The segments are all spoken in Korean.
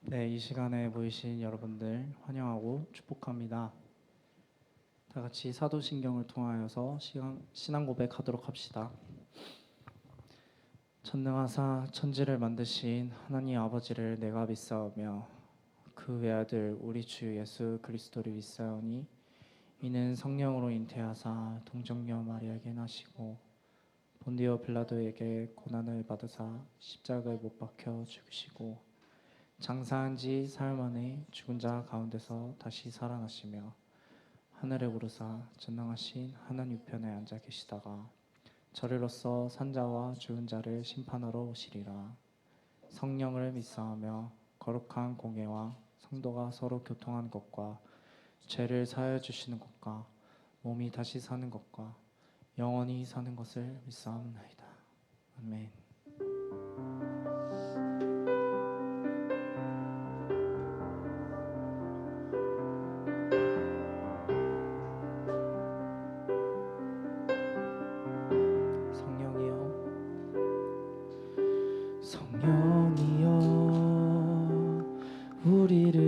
네, 이 시간에 모이신 여러분들 환영하고 축복합니다. 다 같이 사도신경을 통하여서 신앙 고백하도록 합시다. 전능하사 천지를 만드신 하나님 아버지를 내가 믿사오며 그 외아들 우리 주 예수 그리스도를 믿사오니 이는 성령으로 잉태하사 동정녀 마리아에게 나시고 본디오 빌라도에게 고난을 받으사 십자가에 못 박혀 죽으시고 장사한 지 사흘 만에 죽은 자 가운데서 다시 살아나시며 하늘에 오르사 전능하신 하나님 우편에 앉아 계시다가 저리로서 산자와 죽은 자를 심판하러 오시리라. 성령을 믿사하며 거룩한 공예와 성도가 서로 교통하는 것과 죄를 사하여 주시는 것과 몸이 다시 사는 것과 영원히 사는 것을 믿사옵나이다. 아멘. 성령이여 우리를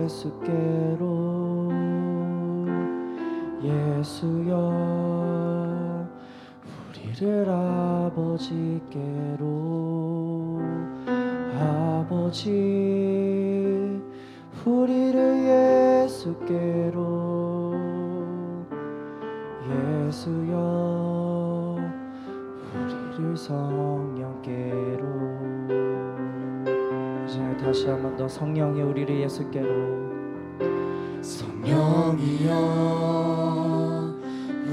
예수께로 예수여 우리를 아버지께로 아버지 우리를 예수께로 예수여 우리를 성령께로. 이제 다시 한 번 더 성령이 우리를 예수께로. 성령이여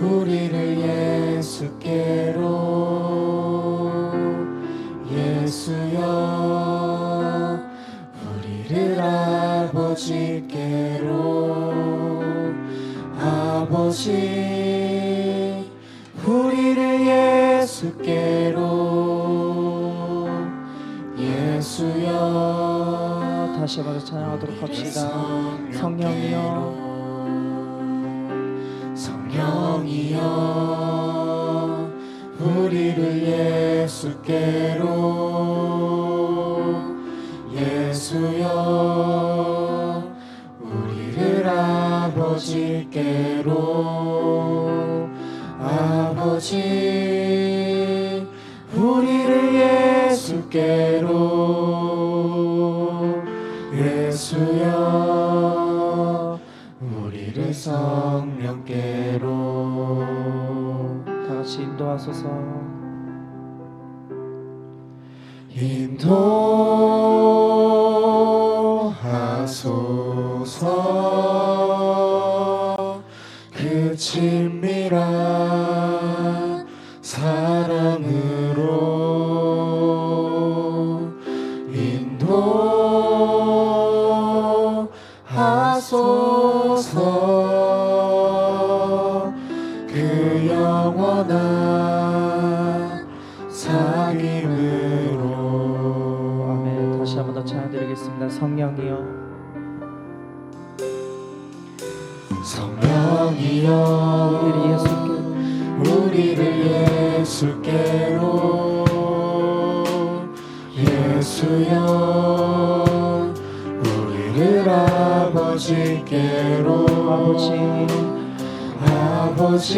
우리를 예수께로 예수여 우리를 아버지께로 아버지 우리를 예수께로 예수여. 다시 한번 찬양하도록 합시다. 성령이여 성령이여 우리를 예수께로 예수여 우리를 아버지께로 아버지 우리를 예수께로 예수여 우리를 성령께로. 다같이 인도하소서. 인도하소서. 그 친밀한 사랑으로 인도하소서. 그 영원한 사귐으로. 아멘. 다시 한 번 더 찬양드리겠습니다. 성령이여 성령이여 우리를 예수께로 예수여 우리를 아버지께로 아버지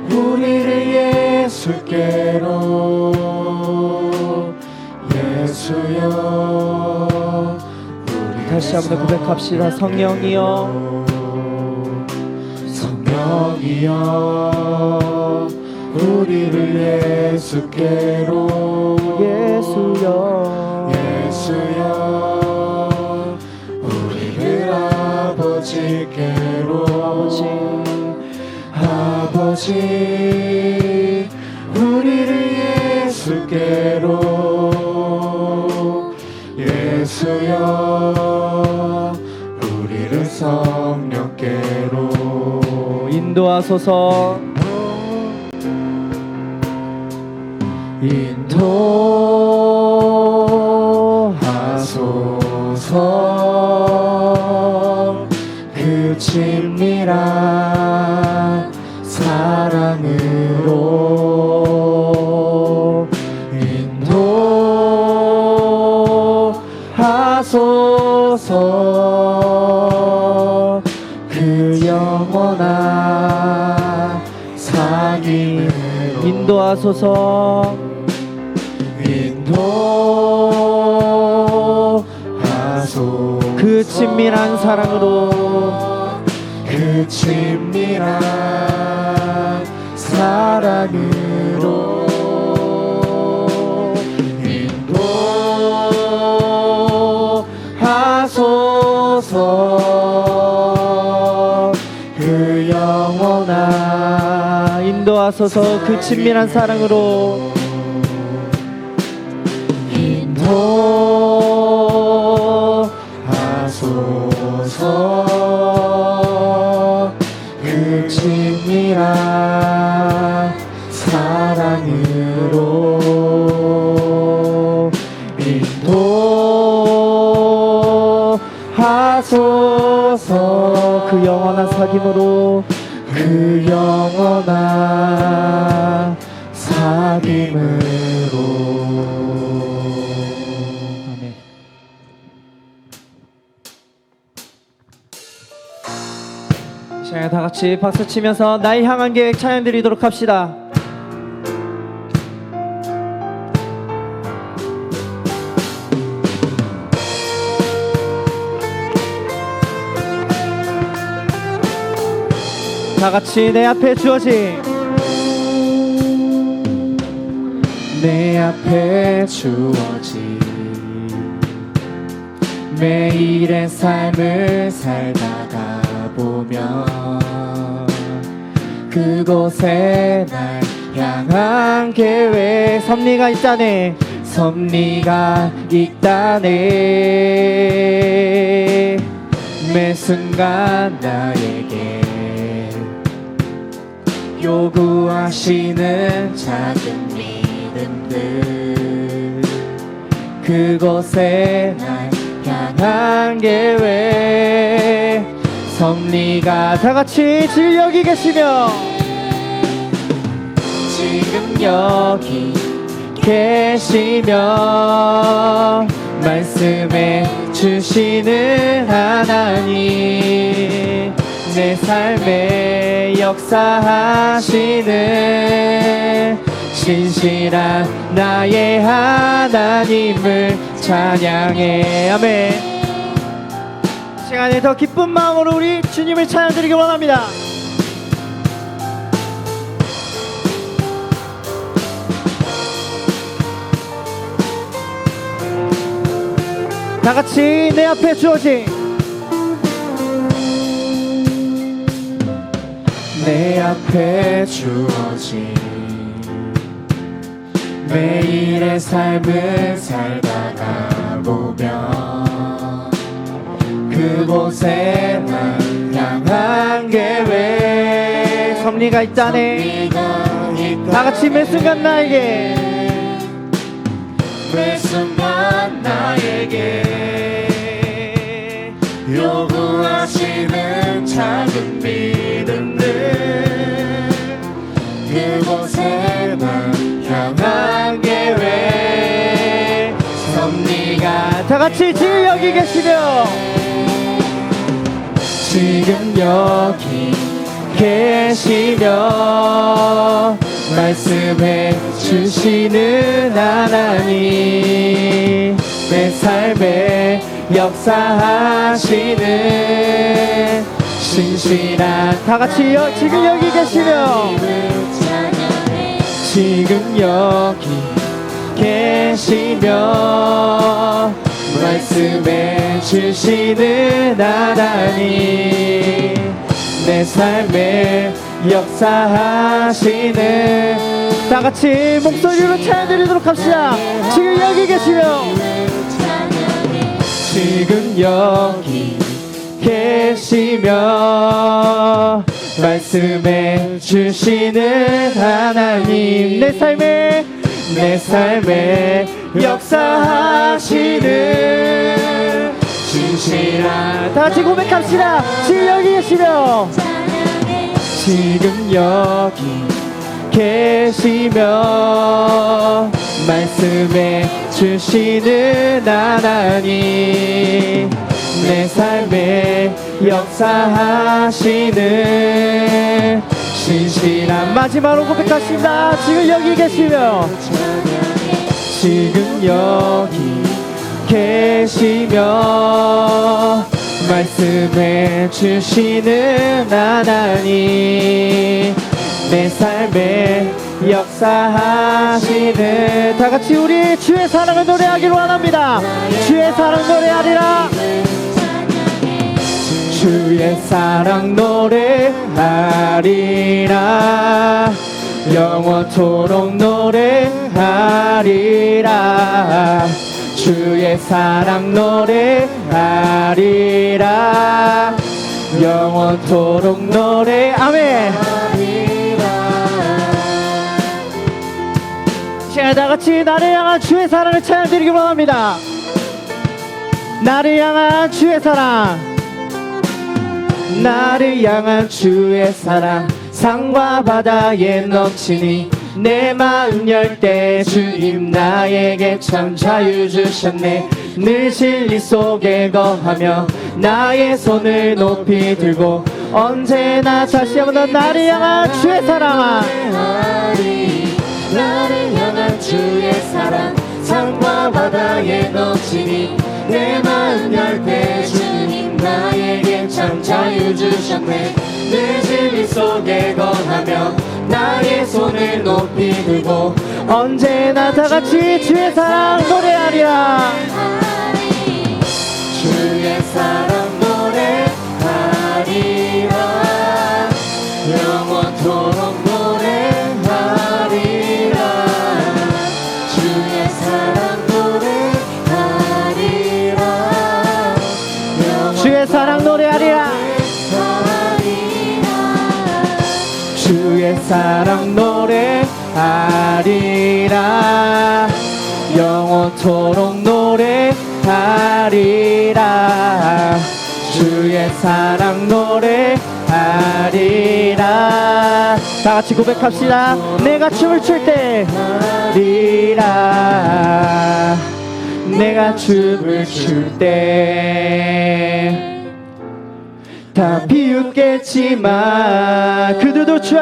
우리를 예수께로 예수여. 다시 한번 고백합시다. 성령이여 성령이여 우리를 예수께로 예수여 예수여 우리를 아버지께로 아버지 우리를 예수께로 예수여 우리를 성령께로. 인도하소서. 인도하소서. 그 친밀한 사랑으로 하소서 그 영원한 사귐으로 인도하소서 인도하소서 그 친밀한 사랑으로 그 친밀한 사랑으로 인도하소서 그 영원한 인도하소서 그 친밀한 사랑으로 인도하소서 그 친밀한 사랑으로 인도하소서 그 영원한 사귐으로 그 영원한 사귐으로 아멘. 이 시간에 다 같이 박수 치면서 나의 향한 계획 찬양 드리도록 합시다. 다 같이 내 앞에 주어진 내 앞에 주어진 매일의 삶을 살다가 보면 그곳에 날 향한 계획 섭리가 있다네. 섭리가 있다네 매 순간 나에게 요구하시는 작은 믿음들 그곳에 날 향한 계획 섭리가 다 같이 지금 여기 계시며 지금 여기 계시며 말씀해 주시는 하나님 내 삶에 역사하시는 신실한 나의 하나님을 찬양해 아멘. 시간에 더 기쁜 마음으로 우리 주님을 찬양 드리기 원합니다. 다 같이 내 앞에 주어진 내 앞에 주어진 매일의 삶을 살다가 보면 그곳에 날 향한 계획 섭리가 있다네. 다 같이 매 순간 나에게 매 순간 나에게 요구하시는 작은 믿음들 그곳에 날 향한 계획 섭리가 다 같이 지금 여기 계시며 지금 여기 계시며 말씀해 주시는 하나님 내 삶에 역사하시는 신실한 다 같이 지금 여기 계시며 지금 여기 계시며 말씀해 주시는 하나님 내 삶에 역사하시는 다 같이 목소리로 찬양 드리도록 합시다. 지금 여기 계시며 지금 여기 계시며 말씀해 주시는 하나님 내 삶에 역사하시는 신실한 다 같이 고백합시다. 지금 여기 계시며 지금 여기 계시며 말씀해 주시는 하나님 내 삶에 역사하시는 신실한 마지막으로 고백하십니다. 지금 여기 계시며 지금 여기 계시며 말씀해 주시는 하나님 내 삶에 역사하시는 다 같이 우리 주의 사랑을 노래하기로 원합니다. 주의 사랑 노래하리라. 주의 사랑 노래하리라. 영원토록 노래하리라. 주의 사랑 노래하리라. 영원토록 노래 아멘. 자, 다같이 나를 향한 주의 사랑을 찬양드리기 원합니다. 나를 향한 주의 사랑, 나를 향한 주의 사랑 산과 바다에 넘치니 내 마음 열 때 주님 나에게 참 자유 주셨네. 늘 진리 속에 거하며 나의 손을 높이 들고 언제나 다시 한번 나를 향한 주의 사랑, 나를 향한 주의 사랑 산과 바다에 넘치니 내 마음 열 때 주님 나에게 참 자유 주셨네. 늘 진리 속에 거하며 나의 손을 높이 들고 언제나 다같이 주의 사랑 노래하리라. 주의 사랑 노래하리라. 영원토록 노래하리라. 주의 사랑 노래하리라. 주의 사랑 노래하리라. 주의 사랑 노래하리라. 영원토록 노래하리라. 주의 사랑 노래하리라. 다같이 고백합시다. 내가 춤을 출 때 하리라. 내가 춤을 출 때 다 비웃겠지만 그들도 주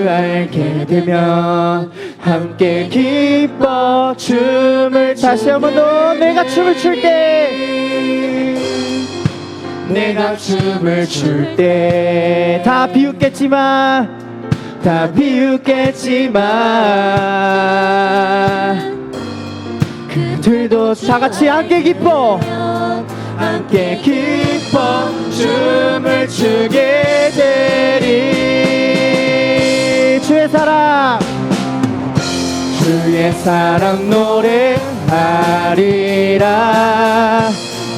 알게 되면 함께 기뻐 춤을 다시 한 번 더 내가 춤을 출 때 내가 춤을 출 때 다 비웃겠지만 그들도 다같이 함께 기뻐 춤을 추게 되리. 주의 사랑 노래하리라.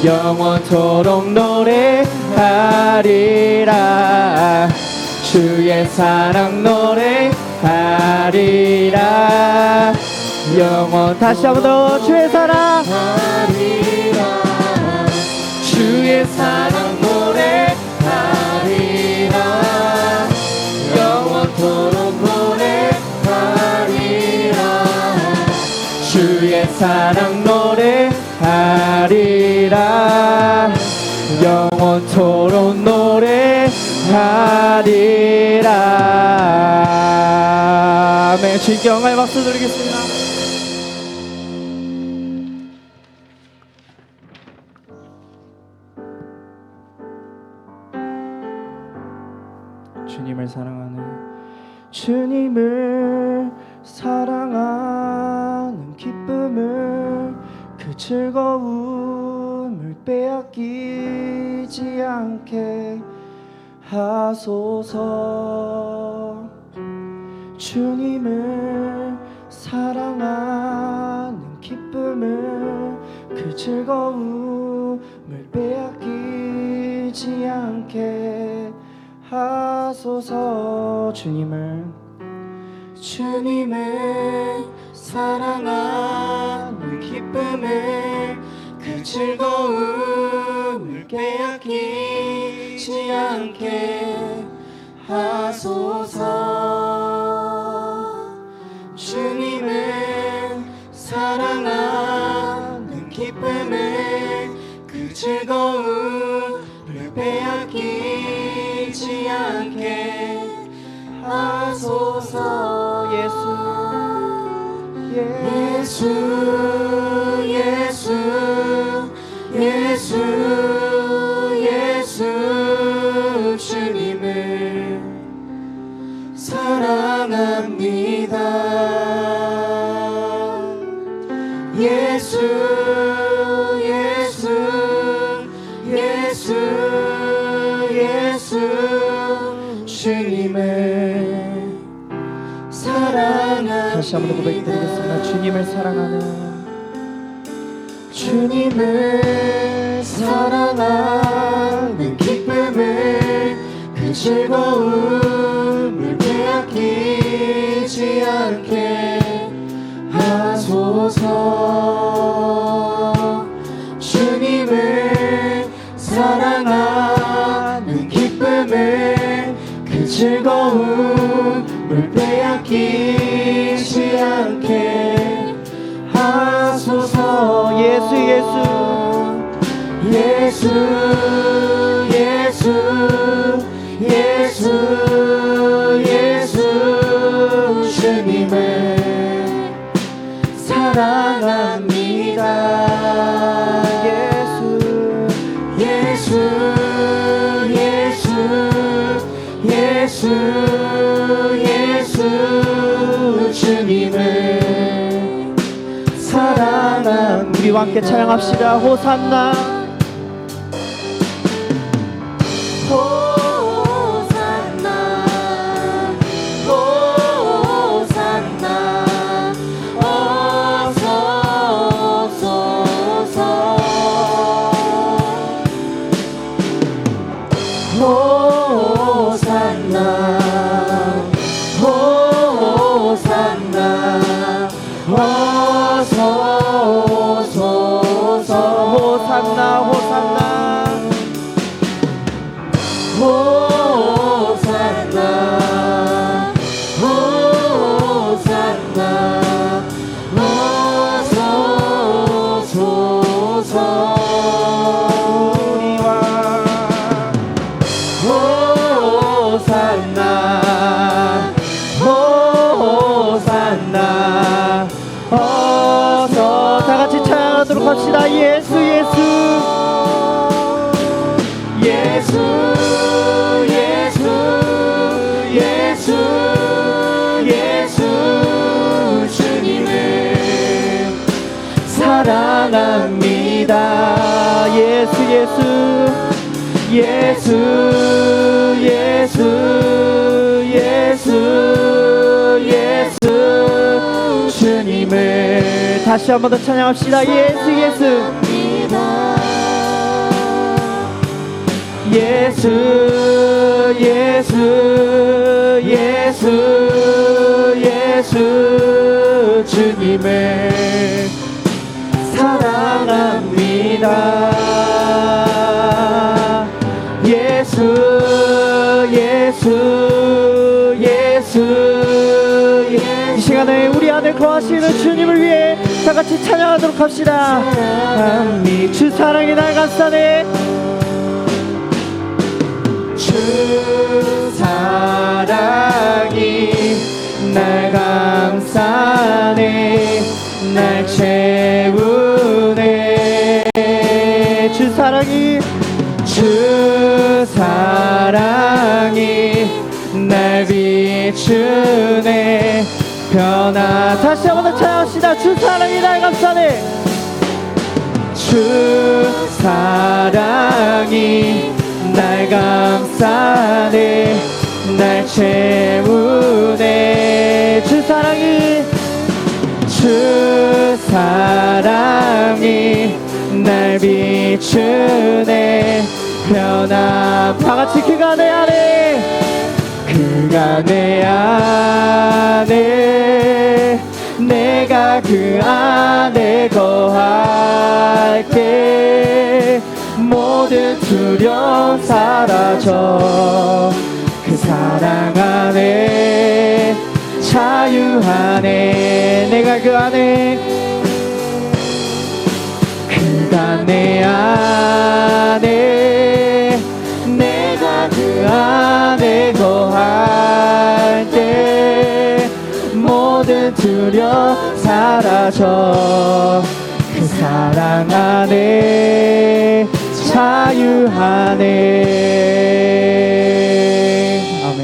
영원토록 노래하리라. 주의 사랑 노래하리라. 영원 다시 한 번 더 주의 사랑 주의 사랑 노래하리라. 영원토록 노래하리라. 주의 사랑 노래하리라. 영원토록 노래하리라. 아멘. 주님께 영광의 박수 드리겠습니다. 주님을 사랑하는 기쁨을 그 즐거움을 빼앗기지 않게 하소서. 주님을 사랑하는 기쁨을 그 즐거움을 빼앗기지 않게 하소서. 주님을 사랑하는 기쁨을 그 즐거움을 빼앗기지 않게 하소서. 주님을 사랑하는 기쁨을 즐거움을 빼앗기지 않게 하소서. 예수 예수 예수 예수 주님을 사랑합니다. 예수 예수 예수 예수 주님을 사랑합니다. 다시 한번 고백드리겠습니다. 주님을 사랑하는, 주님을 사랑하는 기쁨을, 그 즐거움을 빼앗기지 않게 하소서. 주님을 사랑하는 기쁨을, 그 즐거움을 빼앗기지 않게 하소서. 예수 예수 예수 예수 예수 주님을 사랑합니다. 예수 예수 예수 예수 예수 주님을 사랑합니다. 우리와 함께 찬양합시다. 호산나 호산나 호산나 어서 오소서. 호산나 호산나 어서 오소서. 호산나 호산나 호산나 호산나 어서 오소서. 우리와 호산나 호산나 어서 다같이 찬양하도록 합시다. 예수 예수 예수 예수 예수 예수 주님을 사랑합니다. 예수 예수 예수 예수 예수 예수 주님을 다시 한 번 더 찬양합시다. 예수 예수 예수 예수 예수 예수 주님을 사랑합니다. 예수 예수 예수 이 시간에 우리 안에 거하시는 주님을 위해 다같이 찬양하도록 합시다. 주 사랑이 날 감싸네. 주 사랑이 날 감싸네. 날 채우네. 주 사랑이 날 비추네. 변화 다시 한번 더 찬양합시다. 주 사랑이 날 감싸네. 주 사랑이 날 감싸네. 날 채우네. 주 사랑이 날 비추네. 변화 다같이 그가 내 안에 그가 내 안에 내가 그 안에 거할게. 모든 두려움 사라져. 그 사랑 안에 자유 안에 내가 그 안에 일단 내 안에 내가 그 안에 거할 때 모든 두려움 사라져 그 사랑 안에 자유 안에 아멘.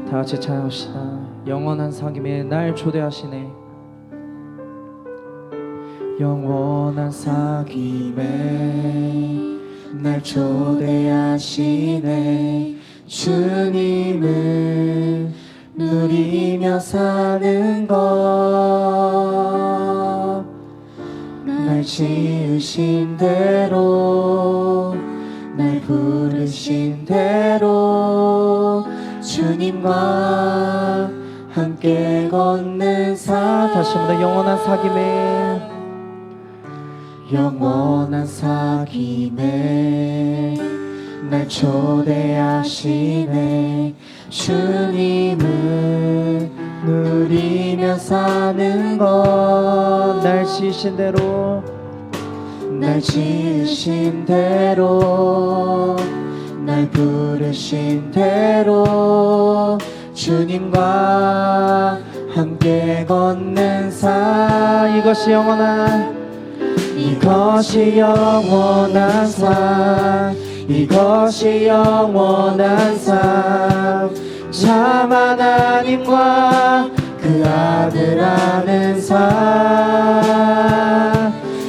다 같이 찬양합시다. 영원한 사귐에 날 초대하시네. 영원한 사귐에 날 초대하시네. 주님을 누리며 사는 것 날 지으신 대로 날 부르신 대로 주님과 함께 걷는 삶. 다시 한번 영원한 사귐에 영원한 사귐에 날 초대하시네. 주님을 누리며 사는 것 날 지으신 대로 날 지으신 대로 날 부르신 대로 주님과 함께 걷는 삶. 이것이 영원한 이것이 영원한 삶. 이것이 영원한 삶. 참 하나님과 그 아들 아는 삶.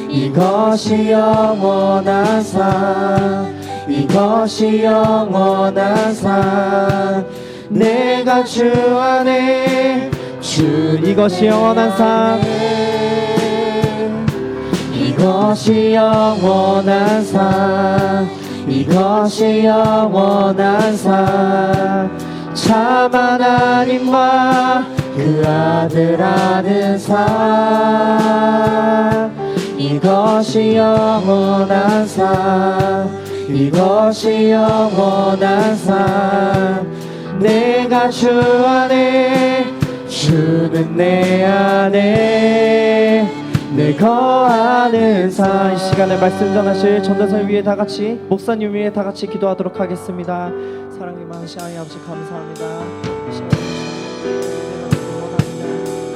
이것이 영원한 삶. 이것이 영원한 삶. 내가 주 안에 주. 이것이 영원한 삶. 이것이 영원한 삶. 이것이 영원한 삶. 참 하나님과 그 아들 아는 삶. 이것이 영원한 삶. 이것이 영원한 삶. 내가 주 안에 주는 내 안에 늘 거하는 삶. 이 시간에 말씀 전하실 전도사 위에 다같이 목사님 위에 다같이 기도하도록 하겠습니다. 사랑이 많으신 하나님 아버지 감사합니다. 이 시간에 원합니다.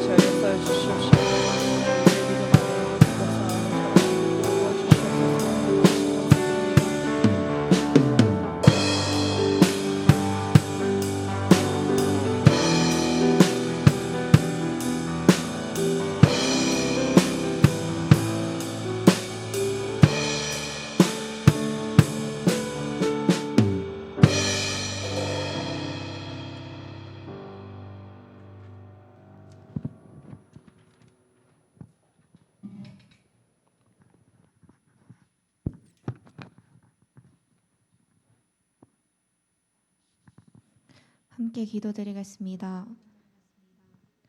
저희 역사해 주시옵시고 함께 기도드리겠습니다.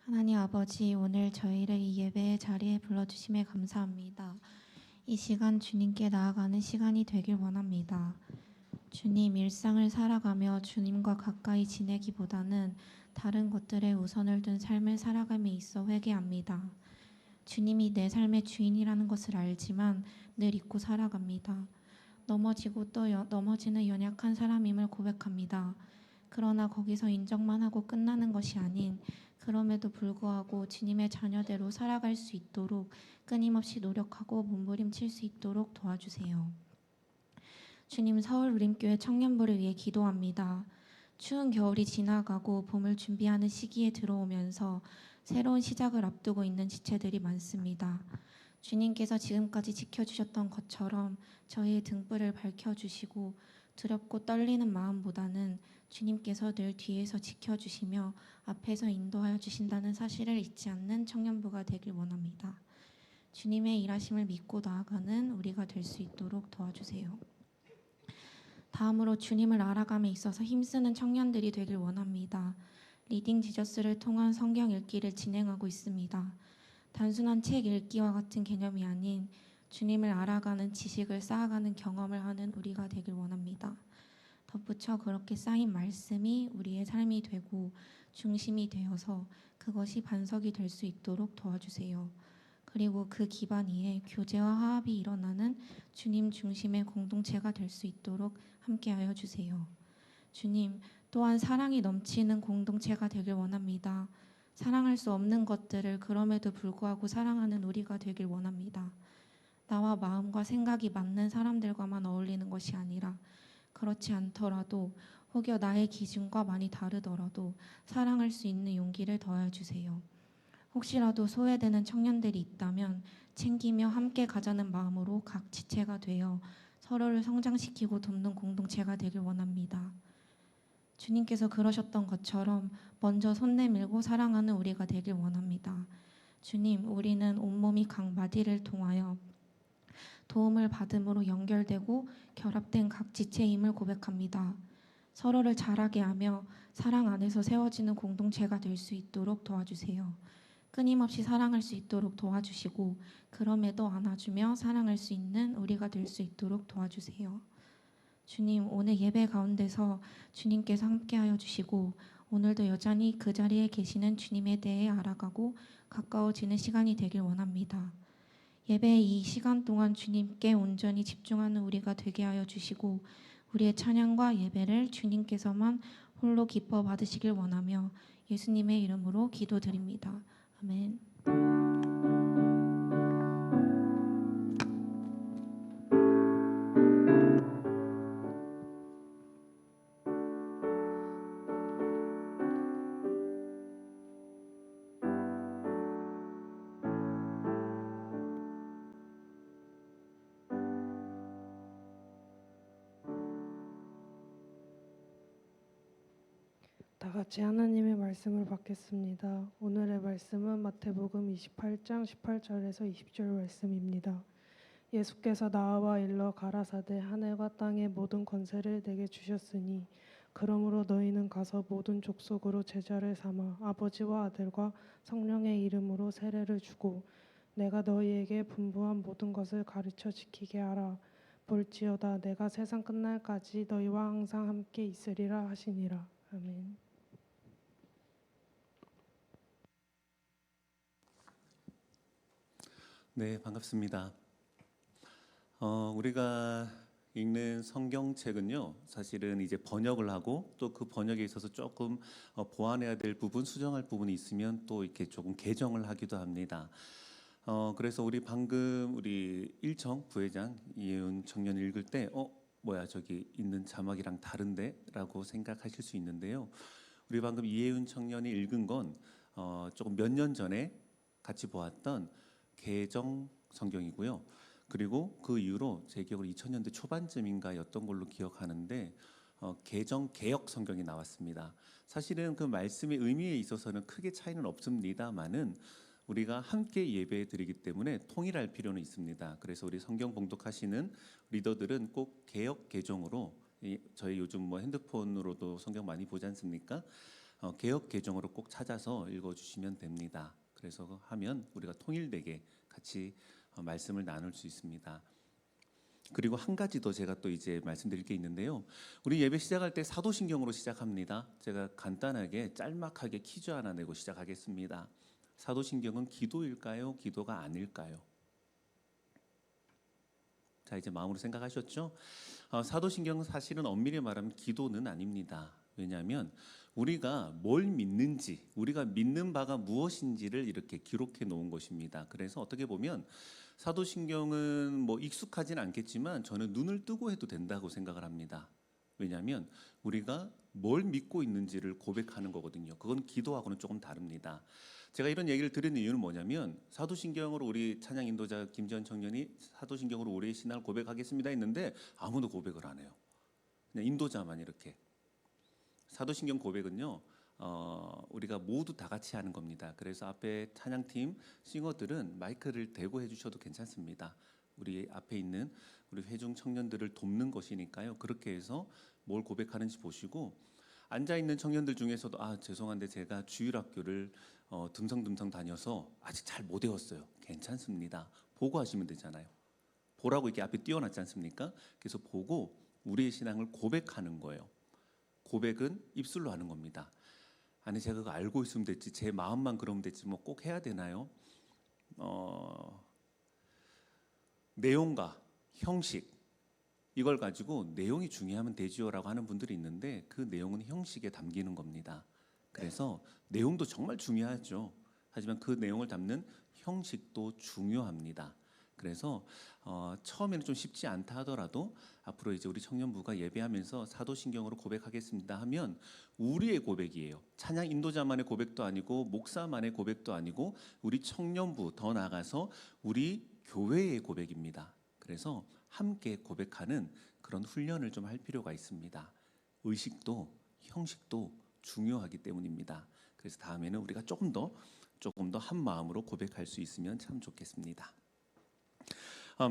하나님 아버지, 오늘 저희를 이 예배의 자리에 불러주심에 감사합니다. 이 시간 주님께 나아가는 시간이 되길 원합니다. 주님, 일상을 살아가며 주님과 가까이 지내기보다는 다른 것들에 우선을 둔 삶을 살아감에 있어 회개합니다. 주님이 내 삶의 주인이라는 것을 알지만 늘 잊고 살아갑니다. 넘어지고 또 넘어지는 연약한 사람임을 고백합니다. 그러나 거기서 인정만 하고 끝나는 것이 아닌 그럼에도 불구하고 주님의 자녀대로 살아갈 수 있도록 끊임없이 노력하고 몸부림칠 수 있도록 도와주세요. 주님, 서울 우림교회 청년부를 위해 기도합니다. 추운 겨울이 지나가고 봄을 준비하는 시기에 들어오면서 새로운 시작을 앞두고 있는 지체들이 많습니다. 주님께서 지금까지 지켜주셨던 것처럼 저희의 등불을 밝혀주시고 두렵고 떨리는 마음보다는 주님께서 늘 뒤에서 지켜주시며 앞에서 인도하여 주신다는 사실을 잊지 않는 청년부가 되길 원합니다. 주님의 일하심을 믿고 나아가는 우리가 될 수 있도록 도와주세요. 다음으로 주님을 알아감에 있어서 힘쓰는 청년들이 되길 원합니다. 리딩 지저스를 통한 성경 읽기를 진행하고 있습니다. 단순한 책 읽기와 같은 개념이 아닌 주님을 알아가는 지식을 쌓아가는 경험을 하는 우리가 되길 원합니다. 덧붙여 그렇게 쌓인 말씀이 우리의 삶이 되고 중심이 되어서 그것이 반석이 될 수 있도록 도와주세요. 그리고 그 기반 위에 교제와 화합이 일어나는 주님 중심의 공동체가 될 수 있도록 함께하여 주세요. 주님, 또한 사랑이 넘치는 공동체가 되길 원합니다. 사랑할 수 없는 것들을 그럼에도 불구하고 사랑하는 우리가 되길 원합니다. 나와 마음과 생각이 맞는 사람들과만 어울리는 것이 아니라 그렇지 않더라도 혹여 나의 기준과 많이 다르더라도 사랑할 수 있는 용기를 더해 주세요. 혹시라도 소외되는 청년들이 있다면 챙기며 함께 가자는 마음으로 각 지체가 되어 서로를 성장시키고 돕는 공동체가 되길 원합니다. 주님께서 그러셨던 것처럼 먼저 손 내밀고 사랑하는 우리가 되길 원합니다. 주님, 우리는 온몸이 각 마디를 통하여 도움을 받음으로 연결되고 결합된 각 지체임을 고백합니다. 서로를 자라게 하며 사랑 안에서 세워지는 공동체가 될 수 있도록 도와주세요. 끊임없이 사랑할 수 있도록 도와주시고 그럼에도 안아주며 사랑할 수 있는 우리가 될 수 있도록 도와주세요. 주님, 오늘 예배 가운데서 주님께서 함께하여 주시고 오늘도 여전히 그 자리에 계시는 주님에 대해 알아가고 가까워지는 시간이 되길 원합니다. 예배의 이 시간 동안 주님께 온전히 집중하는 우리가 되게 하여 주시고 우리의 찬양과 예배를 주님께서만 홀로 기뻐 받으시길 원하며 예수님의 이름으로 기도드립니다. 아멘. 다 같이 하나님의 말씀을 받겠습니다. 오늘의 말씀은 마태복음 28장 18절에서 20절 말씀입니다. 예수께서 나와 일러 가라사대 하늘과 땅의 모든 권세를 내게 주셨으니 그러므로 너희는 가서 모든 족속으로 제자를 삼아 아버지와 아들과 성령의 이름으로 세례를 주고 내가 너희에게 분부한 모든 것을 가르쳐 지키게 하라. 볼지어다 내가 세상 끝날까지 너희와 항상 함께 있으리라 하시니라. 아멘. 네, 반갑습니다. 우리가 읽는 성경책은요, 사실은 이제 번역을 하고 또 그 번역에 있어서 조금 보완해야 될 부분, 수정할 부분이 있으면 또 이렇게 조금 개정을 하기도 합니다. 그래서 우리 방금 우리 일청 부회장 이혜훈 청년 읽을 때, 뭐야 저기 있는 자막이랑 다른데라고 생각하실 수 있는데요. 우리 방금 이혜훈 청년이 읽은 건 조금 몇 년 전에 같이 보았던 개정 성경이고요. 그리고 그 이후로 제 기억으로 2000년대 초반쯤인가였던 걸로 기억하는데 개정 개역 성경이 나왔습니다. 사실은 그 말씀의 의미에 있어서는 크게 차이는 없습니다만은 우리가 함께 예배 드리기 때문에 통일할 필요는 있습니다. 그래서 우리 성경 봉독하시는 리더들은 꼭 개역 개정으로 저희 요즘 뭐 핸드폰으로도 성경 많이 보지 않습니까? 개역 개정으로 꼭 찾아서 읽어주시면 됩니다. 그래서 하면 우리가 통일되게 같이 말씀을 나눌 수 있습니다. 그리고 한 가지 더 제가 또 이제 말씀드릴 게 있는데요. 우리 예배 시작할 때 사도신경으로 시작합니다. 제가 간단하게 짤막하게 퀴즈 하나 내고 시작하겠습니다. 사도신경은 기도일까요? 기도가 아닐까요? 자, 이제 마음으로 생각하셨죠? 사도신경은 사실은 엄밀히 말하면 기도는 아닙니다. 왜냐하면 우리가 뭘 믿는지, 우리가 믿는 바가 무엇인지를 이렇게 기록해 놓은 것입니다. 그래서 어떻게 보면 사도신경은 뭐 익숙하진 않겠지만 저는 눈을 뜨고 해도 된다고 생각을 합니다. 왜냐하면 우리가 뭘 믿고 있는지를 고백하는 거거든요. 그건 기도하고는 조금 다릅니다. 제가 이런 얘기를 드리는 이유는 뭐냐면 사도신경으로 우리 찬양 인도자 김지현 청년이 사도신경으로 우리의 신앙을 고백하겠습니다 했는데 아무도 고백을 안 해요. 그냥 인도자만 이렇게. 사도신경 고백은요, 우리가 모두 다 같이 하는 겁니다. 그래서 앞에 찬양팀 싱어들은 마이크를 대고 해주셔도 괜찮습니다. 우리 앞에 있는 우리 회중 청년들을 돕는 것이니까요. 그렇게 해서 뭘 고백하는지 보시고 앉아 있는 청년들 중에서도 죄송한데 제가 주일학교를 듬성듬성 다녀서 아직 잘 못 외웠어요. 괜찮습니다. 보고 하시면 되잖아요. 보라고 이렇게 앞에 띄워놨지 않습니까? 그래서 보고 우리의 신앙을 고백하는 거예요. 고백은 입술로 하는 겁니다. 아니 제가 그거 알고 있으면 됐지, 제 마음만 그러면 됐지 뭐 꼭 해야 되나요? 내용과 형식 이걸 가지고 내용이 중요하면 되지요라고 하는 분들이 있는데 그 내용은 형식에 담기는 겁니다. 그래서 내용도 정말 중요하죠. 하지만 그 내용을 담는 형식도 중요합니다. 그래서 처음에는 좀 쉽지 않다 하더라도 앞으로 이제 우리 청년부가 예배하면서 사도신경으로 고백하겠습니다 하면 우리의 고백이에요. 찬양 인도자만의 고백도 아니고 목사만의 고백도 아니고 우리 청년부 더 나아가서 우리 교회의 고백입니다. 그래서 함께 고백하는 그런 훈련을 좀 할 필요가 있습니다. 의식도 형식도 중요하기 때문입니다. 그래서 다음에는 우리가 조금 더 한 마음으로 고백할 수 있으면 참 좋겠습니다.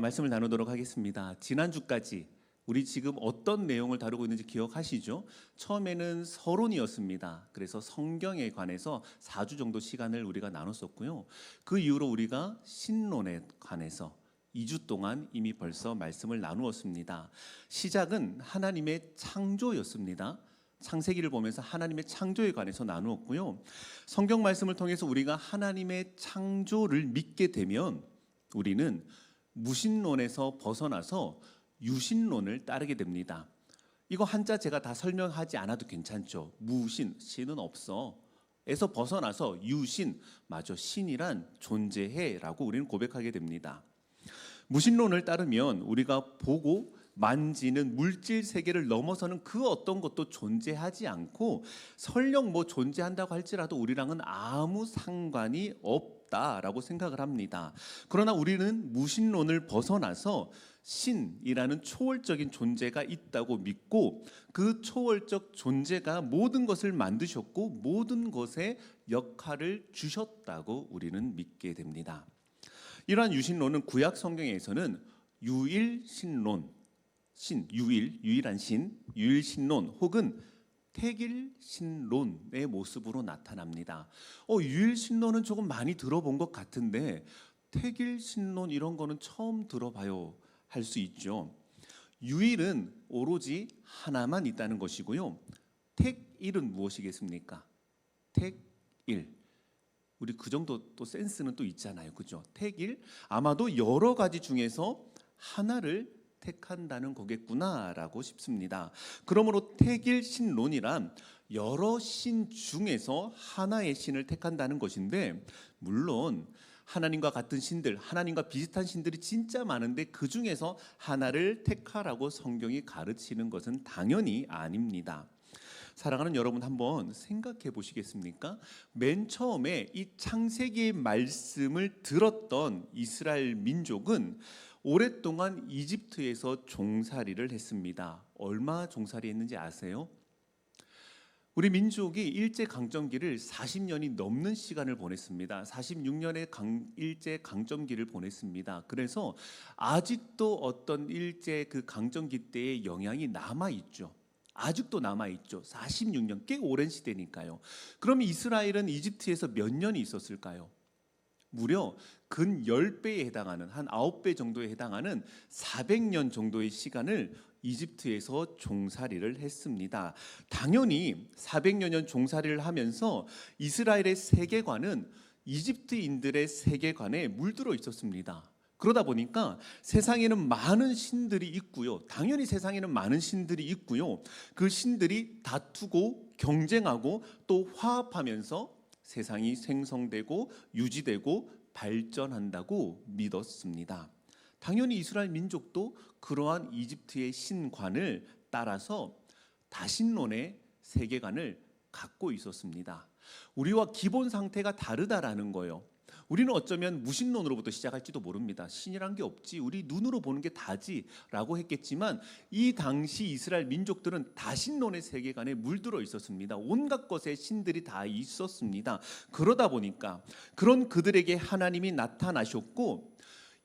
말씀을 나누도록 하겠습니다. 지난주까지 우리 지금 어떤 내용을 다루고 있는지 기억하시죠? 처음에는 서론이었습니다. 그래서 성경에 관해서 4주 정도 시간을 우리가 나눴었고요. 그 이후로 우리가 신론에 관해서 2주 동안 이미 벌써 말씀을 나누었습니다. 시작은 하나님의 창조였습니다. 창세기를 보면서 하나님의 창조에 관해서 나누었고요. 성경 말씀을 통해서 우리가 하나님의 창조를 믿게 되면 우리는 무신론에서 벗어나서 유신론을 따르게 됩니다. 이거 한자 제가 다 설명하지 않아도 괜찮죠. 무신, 신은 없어 에서 벗어나서 유신, 맞아, 신이란 존재해라고 우리는 고백하게 됩니다. 무신론을 따르면 우리가 보고 만지는 물질 세계를 넘어서는 그 어떤 것도 존재하지 않고 설령 뭐 존재한다고 할지라도 우리랑은 아무 상관이 없다라고 생각을 합니다. 그러나 우리는 무신론을 벗어나서 신이라는 초월적인 존재가 있다고 믿고 그 초월적 존재가 모든 것을 만드셨고 모든 것에 역할을 주셨다고 우리는 믿게 됩니다. 이러한 유신론은 구약 성경에서는 유일신론, 유일한 신, 유일신론 혹은 택일신론의 모습으로 나타납니다. 유일신론은 조금 많이 들어본 것 같은데 택일신론 이런 거는 처음 들어봐요 할 수 있죠. 유일은 오로지 하나만 있다는 것이고요. 택일은 무엇이겠습니까? 택일. 우리 그 정도 또 센스는 또 있잖아요. 그죠? 택일. 아마도 여러 가지 중에서 하나를 택한다는 거겠구나라고 싶습니다. 그러므로 택일신론이란 여러 신 중에서 하나의 신을 택한다는 것인데 물론 하나님과 같은 신들, 하나님과 비슷한 신들이 진짜 많은데 그 중에서 하나를 택하라고 성경이 가르치는 것은 당연히 아닙니다. 사랑하는 여러분 한번 생각해 보시겠습니까? 맨 처음에 이 창세기의 말씀을 들었던 이스라엘 민족은 오랫동안 이집트에서 종살이를 했습니다. 얼마 종살이했는지 아세요? 우리 민족이 일제강점기를 40년이 넘는 시간을 보냈습니다. 46년의 일제강점기를 보냈습니다. 그래서 아직도 어떤 일제 그 강점기 때의 영향이 남아있죠. 아직도 남아있죠. 46년, 꽤 오랜 시대니까요. 그럼 이스라엘은 이집트에서 몇 년이 있었을까요? 무려 근 10배에 해당하는 한 9배 정도에 해당하는 400년 정도의 시간을 이집트에서 종살이를 했습니다. 당연히 400여 년 종살이를 하면서 이스라엘의 세계관은 이집트인들의 세계관에 물들어 있었습니다. 그러다 보니까 세상에는 많은 신들이 있고요. 당연히 세상에는 많은 신들이 있고요. 그 신들이 다투고 경쟁하고 또 화합하면서 세상이 생성되고 유지되고 발전한다고 믿었습니다. 당연히 이스라엘 민족도 그러한 이집트의 신관을 따라서 다신론의 세계관을 갖고 있었습니다. 우리와 기본 상태가 다르다라는 거예요. 우리는 어쩌면 무신론으로부터 시작할지도 모릅니다. 신이란 게 없지, 우리 눈으로 보는 게 다지 라고 했겠지만 이 당시 이스라엘 민족들은 다신론의 세계관에 물들어 있었습니다. 온갖 것에 신들이 다 있었습니다. 그러다 보니까 그런 그들에게 하나님이 나타나셨고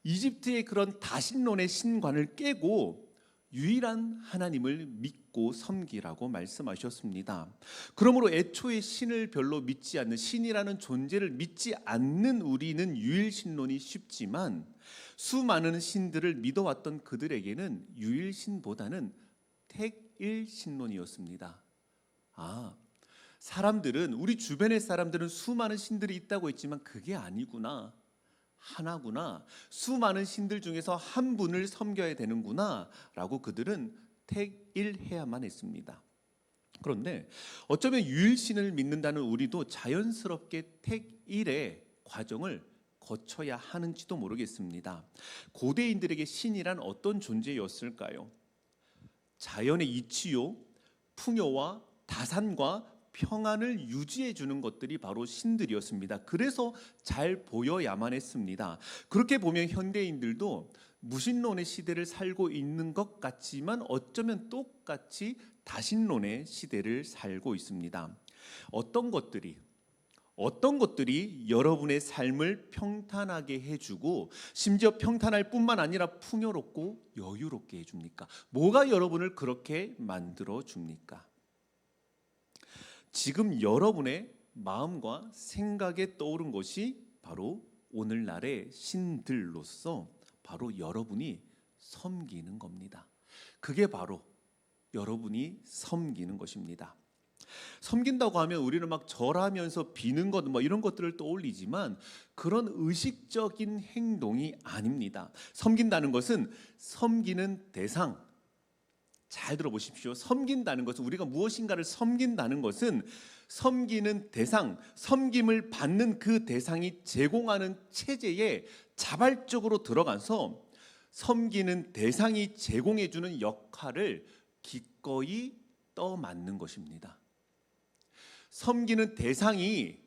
이집트의 그런 다신론의 신관을 깨고 유일한 하나님을 믿고 섬기라고 말씀하셨습니다. 그러므로 애초에 신을 별로 믿지 않는, 신이라는 존재를 믿지 않는 우리는 유일신론이 쉽지만 수많은 신들을 믿어왔던 그들에게는 유일신보다는 택일 신론이었습니다. 사람들은, 우리 주변의 사람들은 수많은 신들이 있다고 했지만 그게 아니구나, 하나구나, 수많은 신들 중에서 한 분을 섬겨야 되는구나 라고 그들은 택일해야만 했습니다. 그런데 어쩌면 유일신을 믿는다는 우리도 자연스럽게 택일의 과정을 거쳐야 하는지도 모르겠습니다. 고대인들에게 신이란 어떤 존재였을까요? 자연의 이치요, 풍요와 다산과 평안을 유지해 주는 것들이 바로 신들이었습니다. 그래서 잘 보여야만 했습니다. 그렇게 보면 현대인들도 무신론의 시대를 살고 있는 것 같지만 어쩌면 똑같이 다신론의 시대를 살고 있습니다. 어떤 것들이 여러분의 삶을 평탄하게 해주고 심지어 평탄할 뿐만 아니라 풍요롭고 여유롭게 해줍니까? 뭐가 여러분을 그렇게 만들어 줍니까? 지금 여러분의 마음과 생각에 떠오른 것이 바로 오늘날의 신들로서 바로 여러분이 섬기는 겁니다. 그게 바로 여러분이 섬기는 것입니다. 섬긴다고 하면 우리는 막 절하면서 비는 것 이런 것들을 떠올리지만 그런 의식적인 행동이 아닙니다. 섬긴다는 것은 섬기는 대상, 잘 들어보십시오. 섬긴다는 것은, 우리가 무엇인가를 섬긴다는 것은 섬기는 대상, 섬김을 받는 그 대상이 제공하는 체제에 자발적으로 들어가서 섬기는 대상이 제공해주는 역할을 기꺼이 떠맡는 것입니다. 섬기는 대상이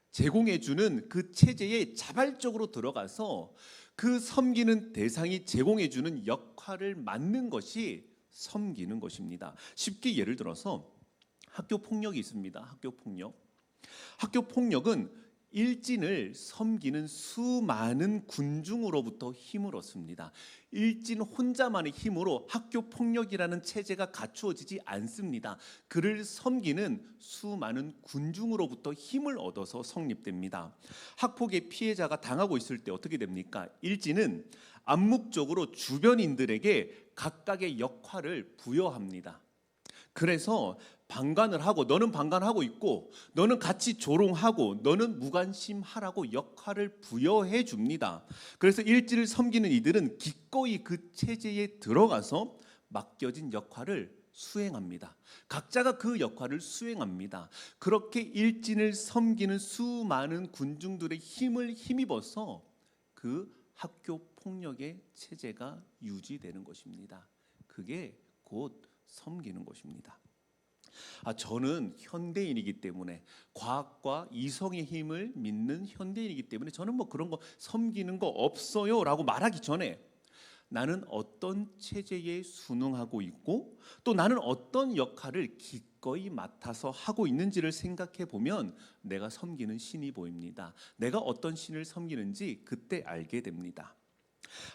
제공해주는 그 체제에 자발적으로 들어가서 그 섬기는 대상이 제공해주는 역할을 맡는 것이 섬기는 것입니다. 쉽게 예를 들어서 학교 폭력이 있습니다. 학교 폭력은 일진을 섬기는 수많은 군중으로부터 힘을 얻습니다. 일진 혼자만의 힘으로 학교 폭력이라는 체제가 갖추어지지 않습니다. 그를 섬기는 수많은 군중으로부터 힘을 얻어서 성립됩니다. 학폭의 피해자가 당하고 있을 때 어떻게 됩니까? 일진은 암묵적으로 주변인들에게 각각의 역할을 부여합니다. 그래서 방관을 하고, 너는 방관하고 있고, 너는 같이 조롱하고, 너는 무관심하라고 역할을 부여해 줍니다. 그래서 일진을 섬기는 이들은 기꺼이 그 체제에 들어가서 맡겨진 역할을 수행합니다. 각자가 그 역할을 수행합니다. 그렇게 일진을 섬기는 수많은 군중들의 힘을 힘입어서 그 학교 폭력의 체제가 유지되는 것입니다. 그게 곧 섬기는 것입니다. 저는 현대인이기 때문에, 과학과 이성의 힘을 믿는 현대인이기 때문에 저는 그런 거 섬기는 거 없어요 라고 말하기 전에 나는 어떤 체제에 순응하고 있고 또 나는 어떤 역할을 기꺼이 맡아서 하고 있는지를 생각해 보면 내가 섬기는 신이 보입니다. 내가 어떤 신을 섬기는지 그때 알게 됩니다.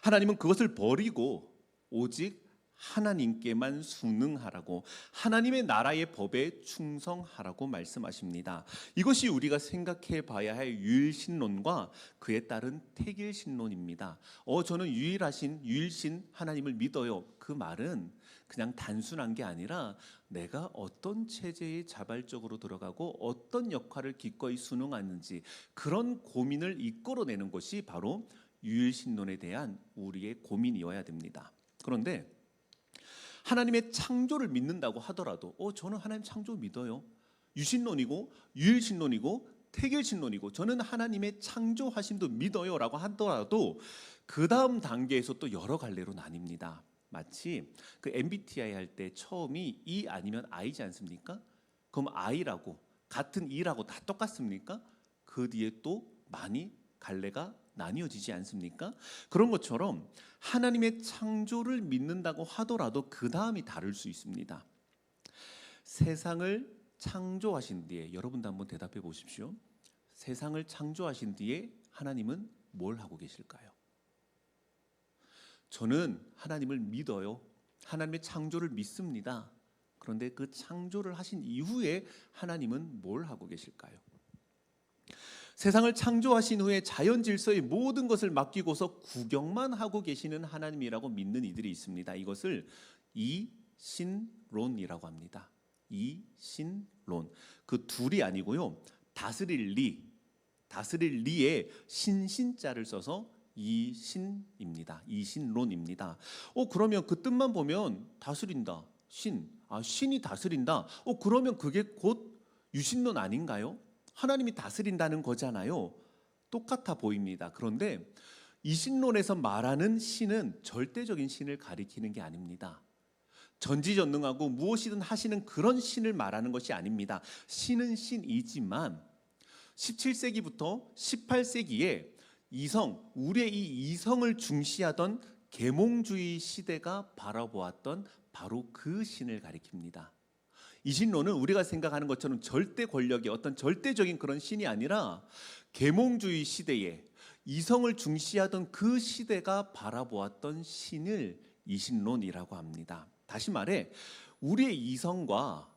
하나님은 그것을 버리고 오직 하나님께만 순응하라고, 하나님의 나라의 법에 충성하라고 말씀하십니다. 이것이 우리가 생각해 봐야 할 유일신론과 그에 따른 택일신론입니다. 저는 유일신 하나님을 믿어요. 그 말은 그냥 단순한 게 아니라 내가 어떤 체제에 자발적으로 들어가고 어떤 역할을 기꺼이 순응하는지, 그런 고민을 이끌어내는 것이 바로 유일신론에 대한 우리의 고민이어야 됩니다. 그런데 하나님의 창조를 믿는다고 하더라도 저는 하나님 창조 믿어요. 유신론이고 유일신론이고 택일신론이고 저는 하나님의 창조하심도 믿어요 라고 하더라도 그 다음 단계에서 또 여러 갈래로 나뉩니다. 마치 그 MBTI 할 때 처음이 E 아니면 I지 않습니까? 그럼 I라고, 같은 E라고 다 똑같습니까? 그 뒤에 또 많이 갈래가 나뉘어지지 않습니까? 그런 것처럼 하나님의 창조를 믿는다고 하더라도 그 다음이 다를 수 있습니다. 세상을 창조하신 뒤에, 여러분도 한번 대답해 보십시오. 세상을 창조하신 뒤에 하나님은 뭘 하고 계실까요? 저는 하나님을 믿어요. 하나님의 창조를 믿습니다. 그런데 그 창조를 하신 이후에 하나님은 뭘 하고 계실까요? 세상을 창조하신 후에 자연 질서의 모든 것을 맡기고서 구경만 하고 계시는 하나님이라고 믿는 이들이 있습니다. 이것을 이신론이라고 합니다. 이신론. 그 둘이 아니고요. 다스릴 리에 신자를 써서 이신입니다. 이신론입니다. 그러면 그 뜻만 보면 다스린다. 신이 다스린다. 그러면 그게 곧 유신론 아닌가요? 하나님이 다스린다는 거잖아요. 똑같아 보입니다. 그런데 이신론에서 말하는 신은 절대적인 신을 가리키는 게 아닙니다. 전지전능하고 무엇이든 하시는 그런 신을 말하는 것이 아닙니다. 신은 신이지만 17세기부터 18세기에 우리의 이 이성을 중시하던 계몽주의 시대가 바라보았던 바로 그 신을 가리킵니다. 이신론은 우리가 생각하는 것처럼 절대 권력의 어떤 절대적인 그런 신이 아니라 계몽주의 시대에 이성을 중시하던 그 시대가 바라보았던 신을 이신론이라고 합니다. 다시 말해 우리의 이성과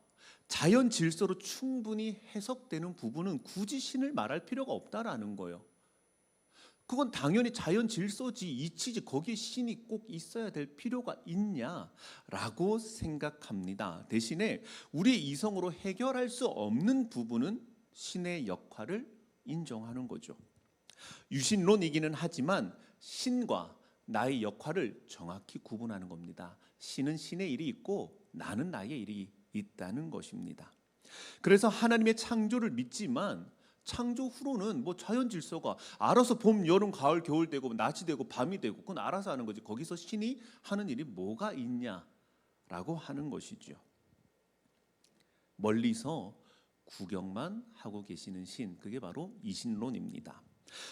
자연 질서로 충분히 해석되는 부분은 굳이 신을 말할 필요가 없다라는 거예요. 그건 당연히 자연 질서지, 이치지, 거기에 신이 꼭 있어야 될 필요가 있냐라고 생각합니다. 대신에 우리의 이성으로 해결할 수 없는 부분은 신의 역할을 인정하는 거죠. 유신론이기는 하지만 신과 나의 역할을 정확히 구분하는 겁니다. 신은 신의 일이 있고 나는 나의 일이 있다는 것입니다. 그래서 하나님의 창조를 믿지만 창조 후로는 자연 질서가 알아서 봄, 여름, 가을, 겨울 되고 낮이 되고 밤이 되고 그건 알아서 하는 거지. 거기서 신이 하는 일이 뭐가 있냐라고 하는 것이죠. 멀리서 구경만 하고 계시는 신, 그게 바로 이신론입니다.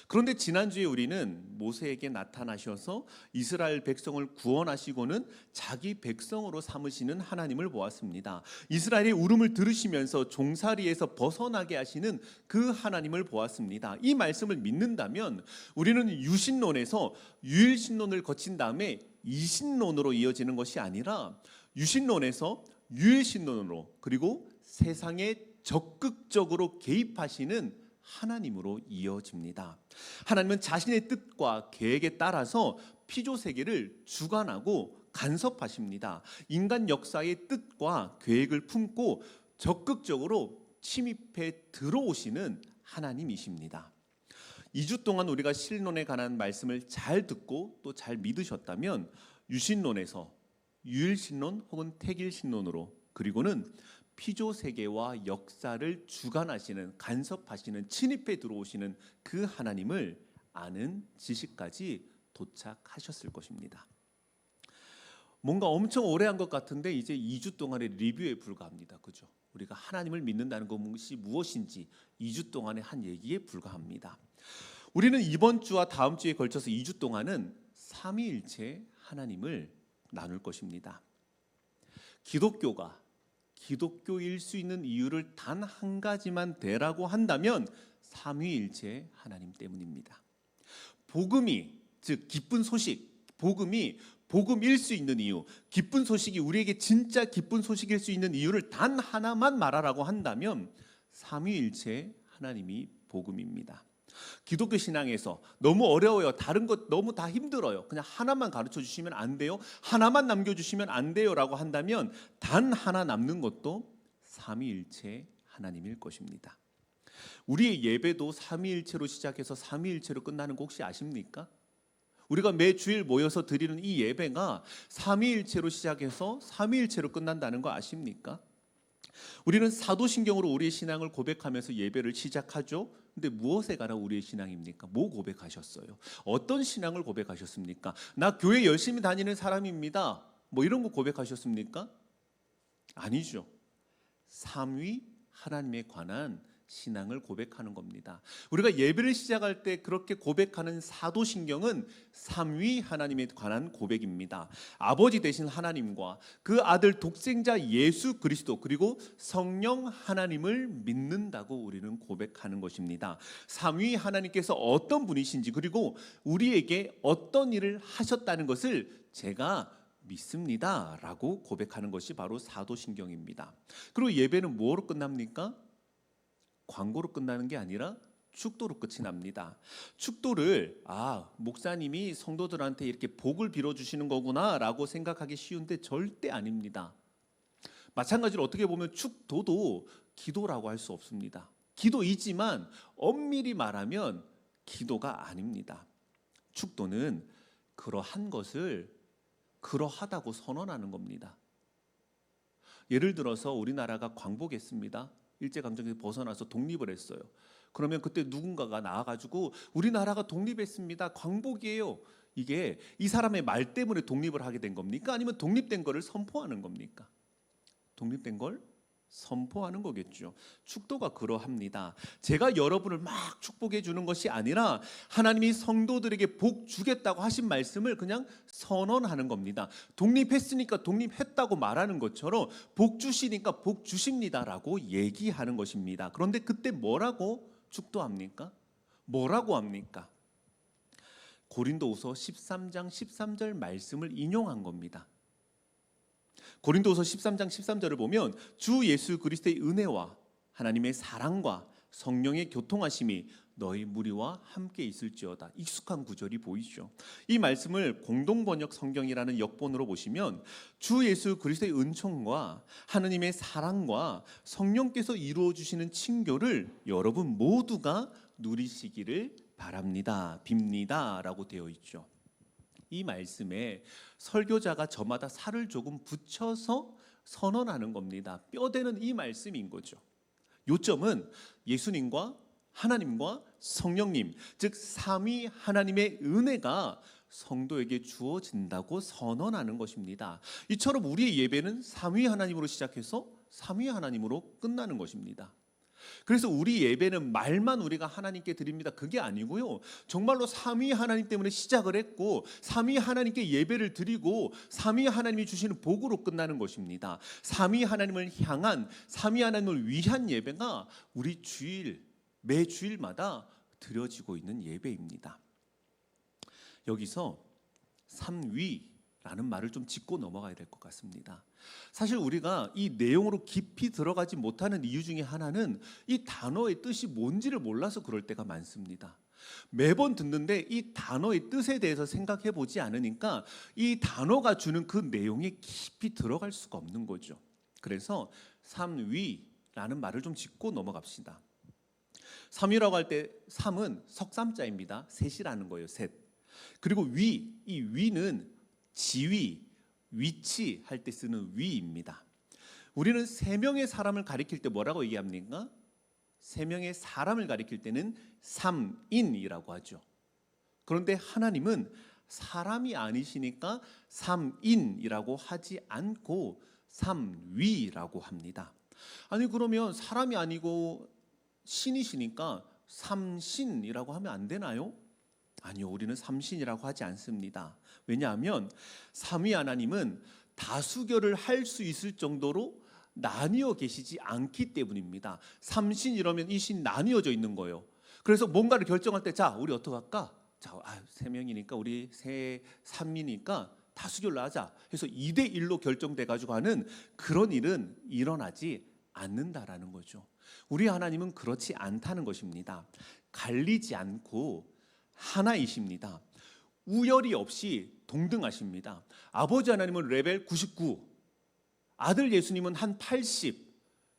그런데 지난주에 우리는 모세에게 나타나셔서 이스라엘 백성을 구원하시고는 자기 백성으로 삼으시는 하나님을 보았습니다. 이스라엘의 울음을 들으시면서 종살이에서 벗어나게 하시는 그 하나님을 보았습니다. 이 말씀을 믿는다면 우리는 유신론에서 유일신론을 거친 다음에 이신론으로 이어지는 것이 아니라 유신론에서 유일신론으로 그리고 세상에 적극적으로 개입하시는 하나님으로 이어집니다. 하나님은 자신의 뜻과 계획에 따라서 피조 세계를 주관하고 간섭하십니다. 인간 역사의 뜻과 계획을 품고 적극적으로 침입해 들어오시는 하나님이십니다. 2주 동안 우리가 신론에 관한 말씀을 잘 듣고 또 잘 믿으셨다면 유신론에서 유일신론 혹은 택일신론으로 그리고는 피조 세계와 역사를 주관하시는, 간섭하시는, 침입해 들어오시는 그 하나님을 아는 지식까지 도착하셨을 것입니다. 뭔가 엄청 오래 한 것 같은데 이제 2주 동안의 리뷰에 불과합니다. 그죠? 우리가 하나님을 믿는다는 것이 무엇인지 2주 동안의 한 얘기에 불과합니다. 우리는 이번 주와 다음 주에 걸쳐서 2주 동안은 삼위일체 하나님을 나눌 것입니다. 기독교가 기독교일 수 있는 이유를 단 한 가지만 대라고 한다면 삼위일체 하나님 때문입니다. 복음이 즉 기쁜 소식, 복음이 복음일 수 있는 이유, 기쁜 소식이 우리에게 진짜 기쁜 소식일 수 있는 이유를 단 하나만 말하라고 한다면 삼위일체 하나님이 복음입니다. 기독교 신앙에서 너무 어려워요. 다른 것 너무 다 힘들어요. 그냥 하나만 가르쳐 주시면 안 돼요. 하나만 남겨주시면 안 돼요라고 한다면 단 하나 남는 것도 삼위일체 하나님일 것입니다. 우리의 예배도 삼위일체로 시작해서 삼위일체로 끝나는 거 혹시 아십니까? 우리가 매 주일 모여서 드리는 이 예배가 삼위일체로 시작해서 삼위일체로 끝난다는 거 아십니까? 우리는 사도신경으로 우리의 신앙을 고백하면서 예배를 시작하죠. 근데 무엇에 관한 우리의 신앙입니까? 뭐 고백하셨어요? 어떤 신앙을 고백하셨습니까? 나 교회 열심히 다니는 사람입니다. 뭐 이런 거 고백하셨습니까? 아니죠. 삼위 하나님에 관한 신앙을 고백하는 겁니다. 우리가 예배를 시작할 때 그렇게 고백하는 사도신경은 삼위 하나님에 관한 고백입니다. 아버지 되신 하나님과 그 아들 독생자 예수 그리스도 그리고 성령 하나님을 믿는다고 우리는 고백하는 것입니다. 삼위 하나님께서 어떤 분이신지 그리고 우리에게 어떤 일을 하셨다는 것을 제가 믿습니다 라고 고백하는 것이 바로 사도신경입니다. 그리고 예배는 뭐로 끝납니까? 광고로 끝나는 게 아니라 축도로 끝이 납니다. 축도를 목사님이 성도들한테 이렇게 복을 빌어주시는 거구나 라고 생각하기 쉬운데 절대 아닙니다. 마찬가지로 어떻게 보면 축도도 기도라고 할 수 없습니다. 기도이지만 엄밀히 말하면 기도가 아닙니다. 축도는 그러한 것을 그러하다고 선언하는 겁니다. 예를 들어서 우리나라가 광복했습니다. 일제강점기에서 벗어나서 독립을 했어요. 그러면 그때 누군가가 나와가지고 우리나라가 독립했습니다. 광복이에요. 이게 이 사람의 말 때문에 독립을 하게 된 겁니까? 아니면 독립된 거를 선포하는 겁니까? 독립된 걸 선포하는 거겠죠. 축도가 그러합니다. 제가 여러분을 막 축복해 주는 것이 아니라 하나님이 성도들에게 복 주겠다고 하신 말씀을 그냥 선언하는 겁니다. 독립했으니까 독립했다고 말하는 것처럼 복 주시니까 복 주십니다라고 얘기하는 것입니다. 그런데 그때 뭐라고 축도합니까? 뭐라고 합니까? 고린도후서 13장 13절 말씀을 인용한 겁니다. 고린도후서 13장 13절을 보면 주 예수 그리스도의 은혜와 하나님의 사랑과 성령의 교통하심이 너희 무리와 함께 있을지어다. 익숙한 구절이 보이죠. 이 말씀을 공동번역 성경이라는 역본으로 보시면 주 예수 그리스도의 은총과 하나님의 사랑과 성령께서 이루어 주시는 친교를 여러분 모두가 누리시기를 바랍니다. 빕니다라고 되어 있죠. 이 말씀에 설교자가 저마다 살을 조금 붙여서 선언하는 겁니다. 뼈대는 이 말씀인 거죠. 요점은 예수님과 하나님과 성령님, 즉 삼위 하나님의 은혜가 성도에게 주어진다고 선언하는 것입니다. 이처럼 우리의 예배는 삼위 하나님으로 시작해서 삼위 하나님으로 끝나는 것입니다. 그래서 우리 예배는 말만 우리가 하나님께 드립니다. 그게 아니고요. 정말로 삼위 하나님 때문에 시작을 했고 삼위 하나님께 예배를 드리고 삼위 하나님이 주시는 복으로 끝나는 것입니다. 삼위 하나님을 향한 삼위 하나님을 위한 예배가 우리 매 주일마다 드려지고 있는 예배입니다. 여기서 삼위라는 말을 좀 짚고 넘어가야 될 것 같습니다. 사실 우리가 이 내용으로 깊이 들어가지 못하는 이유 중에 하나는 이 단어의 뜻이 뭔지를 몰라서 그럴 때가 많습니다. 매번 듣는데 이 단어의 뜻에 대해서 생각해 보지 않으니까 이 단어가 주는 그 내용에 깊이 들어갈 수가 없는 거죠. 그래서 삼위라는 말을 좀 짚고 넘어갑시다. 삼위라고 할 때 삼은 석삼자입니다. 셋이라는 거예요. 셋. 그리고 이 위는 지위, 위치 할 때 쓰는 위입니다. 우리는 세 명의 사람을 가리킬 때 뭐라고 얘기합니까? 세 명의 사람을 가리킬 때는 삼인이라고 하죠. 그런데 하나님은 사람이 아니시니까 삼인이라고 하지 않고 삼위라고 합니다. 아니 그러면 사람이 아니고 신이시니까 삼신이라고 하면 안 되나요? 아니요, 우리는 삼신이라고 하지 않습니다. 왜냐하면 삼위 하나님은 다수결을 할 수 있을 정도로 나뉘어 계시지 않기 때문입니다. 삼신 이러면 이 신 나뉘어져 있는 거예요. 그래서 뭔가를 결정할 때 자, 우리 어떻게 할까? 자, 세 명이니까 우리 삼이니까 다수결로 하자 해서 2대1로 결정돼 가지고 하는 그런 일은 일어나지 않는다라는 거죠. 우리 하나님은 그렇지 않다는 것입니다. 갈리지 않고 하나이십니다. 우열이 없이 동등하십니다. 아버지 하나님은 레벨 99, 아들 예수님은 한 80,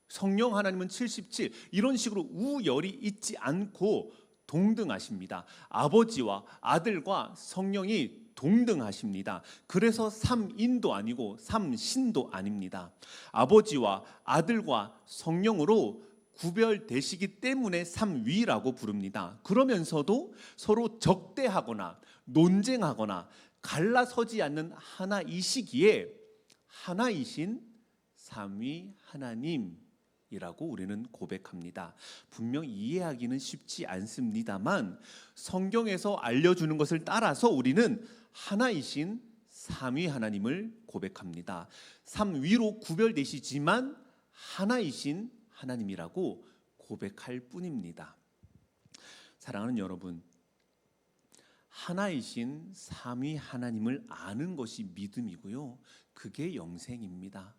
성령 하나님은 77 이런 식으로 우열이 있지 않고 동등하십니다. 아버지와 아들과 성령이 동등하십니다. 그래서 삼인도 아니고 삼신도 아닙니다. 아버지와 아들과 성령으로 구별되시기 때문에 삼위라고 부릅니다. 그러면서도 서로 적대하거나 논쟁하거나 갈라서지 않는 하나이시기에 하나이신 삼위 하나님이라고 우리는 고백합니다. 분명 이해하기는 쉽지 않습니다만 성경에서 알려주는 것을 따라서 우리는 하나이신 삼위 하나님을 고백합니다. 삼위로 구별되시지만 하나이신 하나님이라고 고백할 뿐입니다. 사랑하는 여러분, 하나이신 삼위 하나님을 아는 것이 믿음이고요. 그게 영생입니다.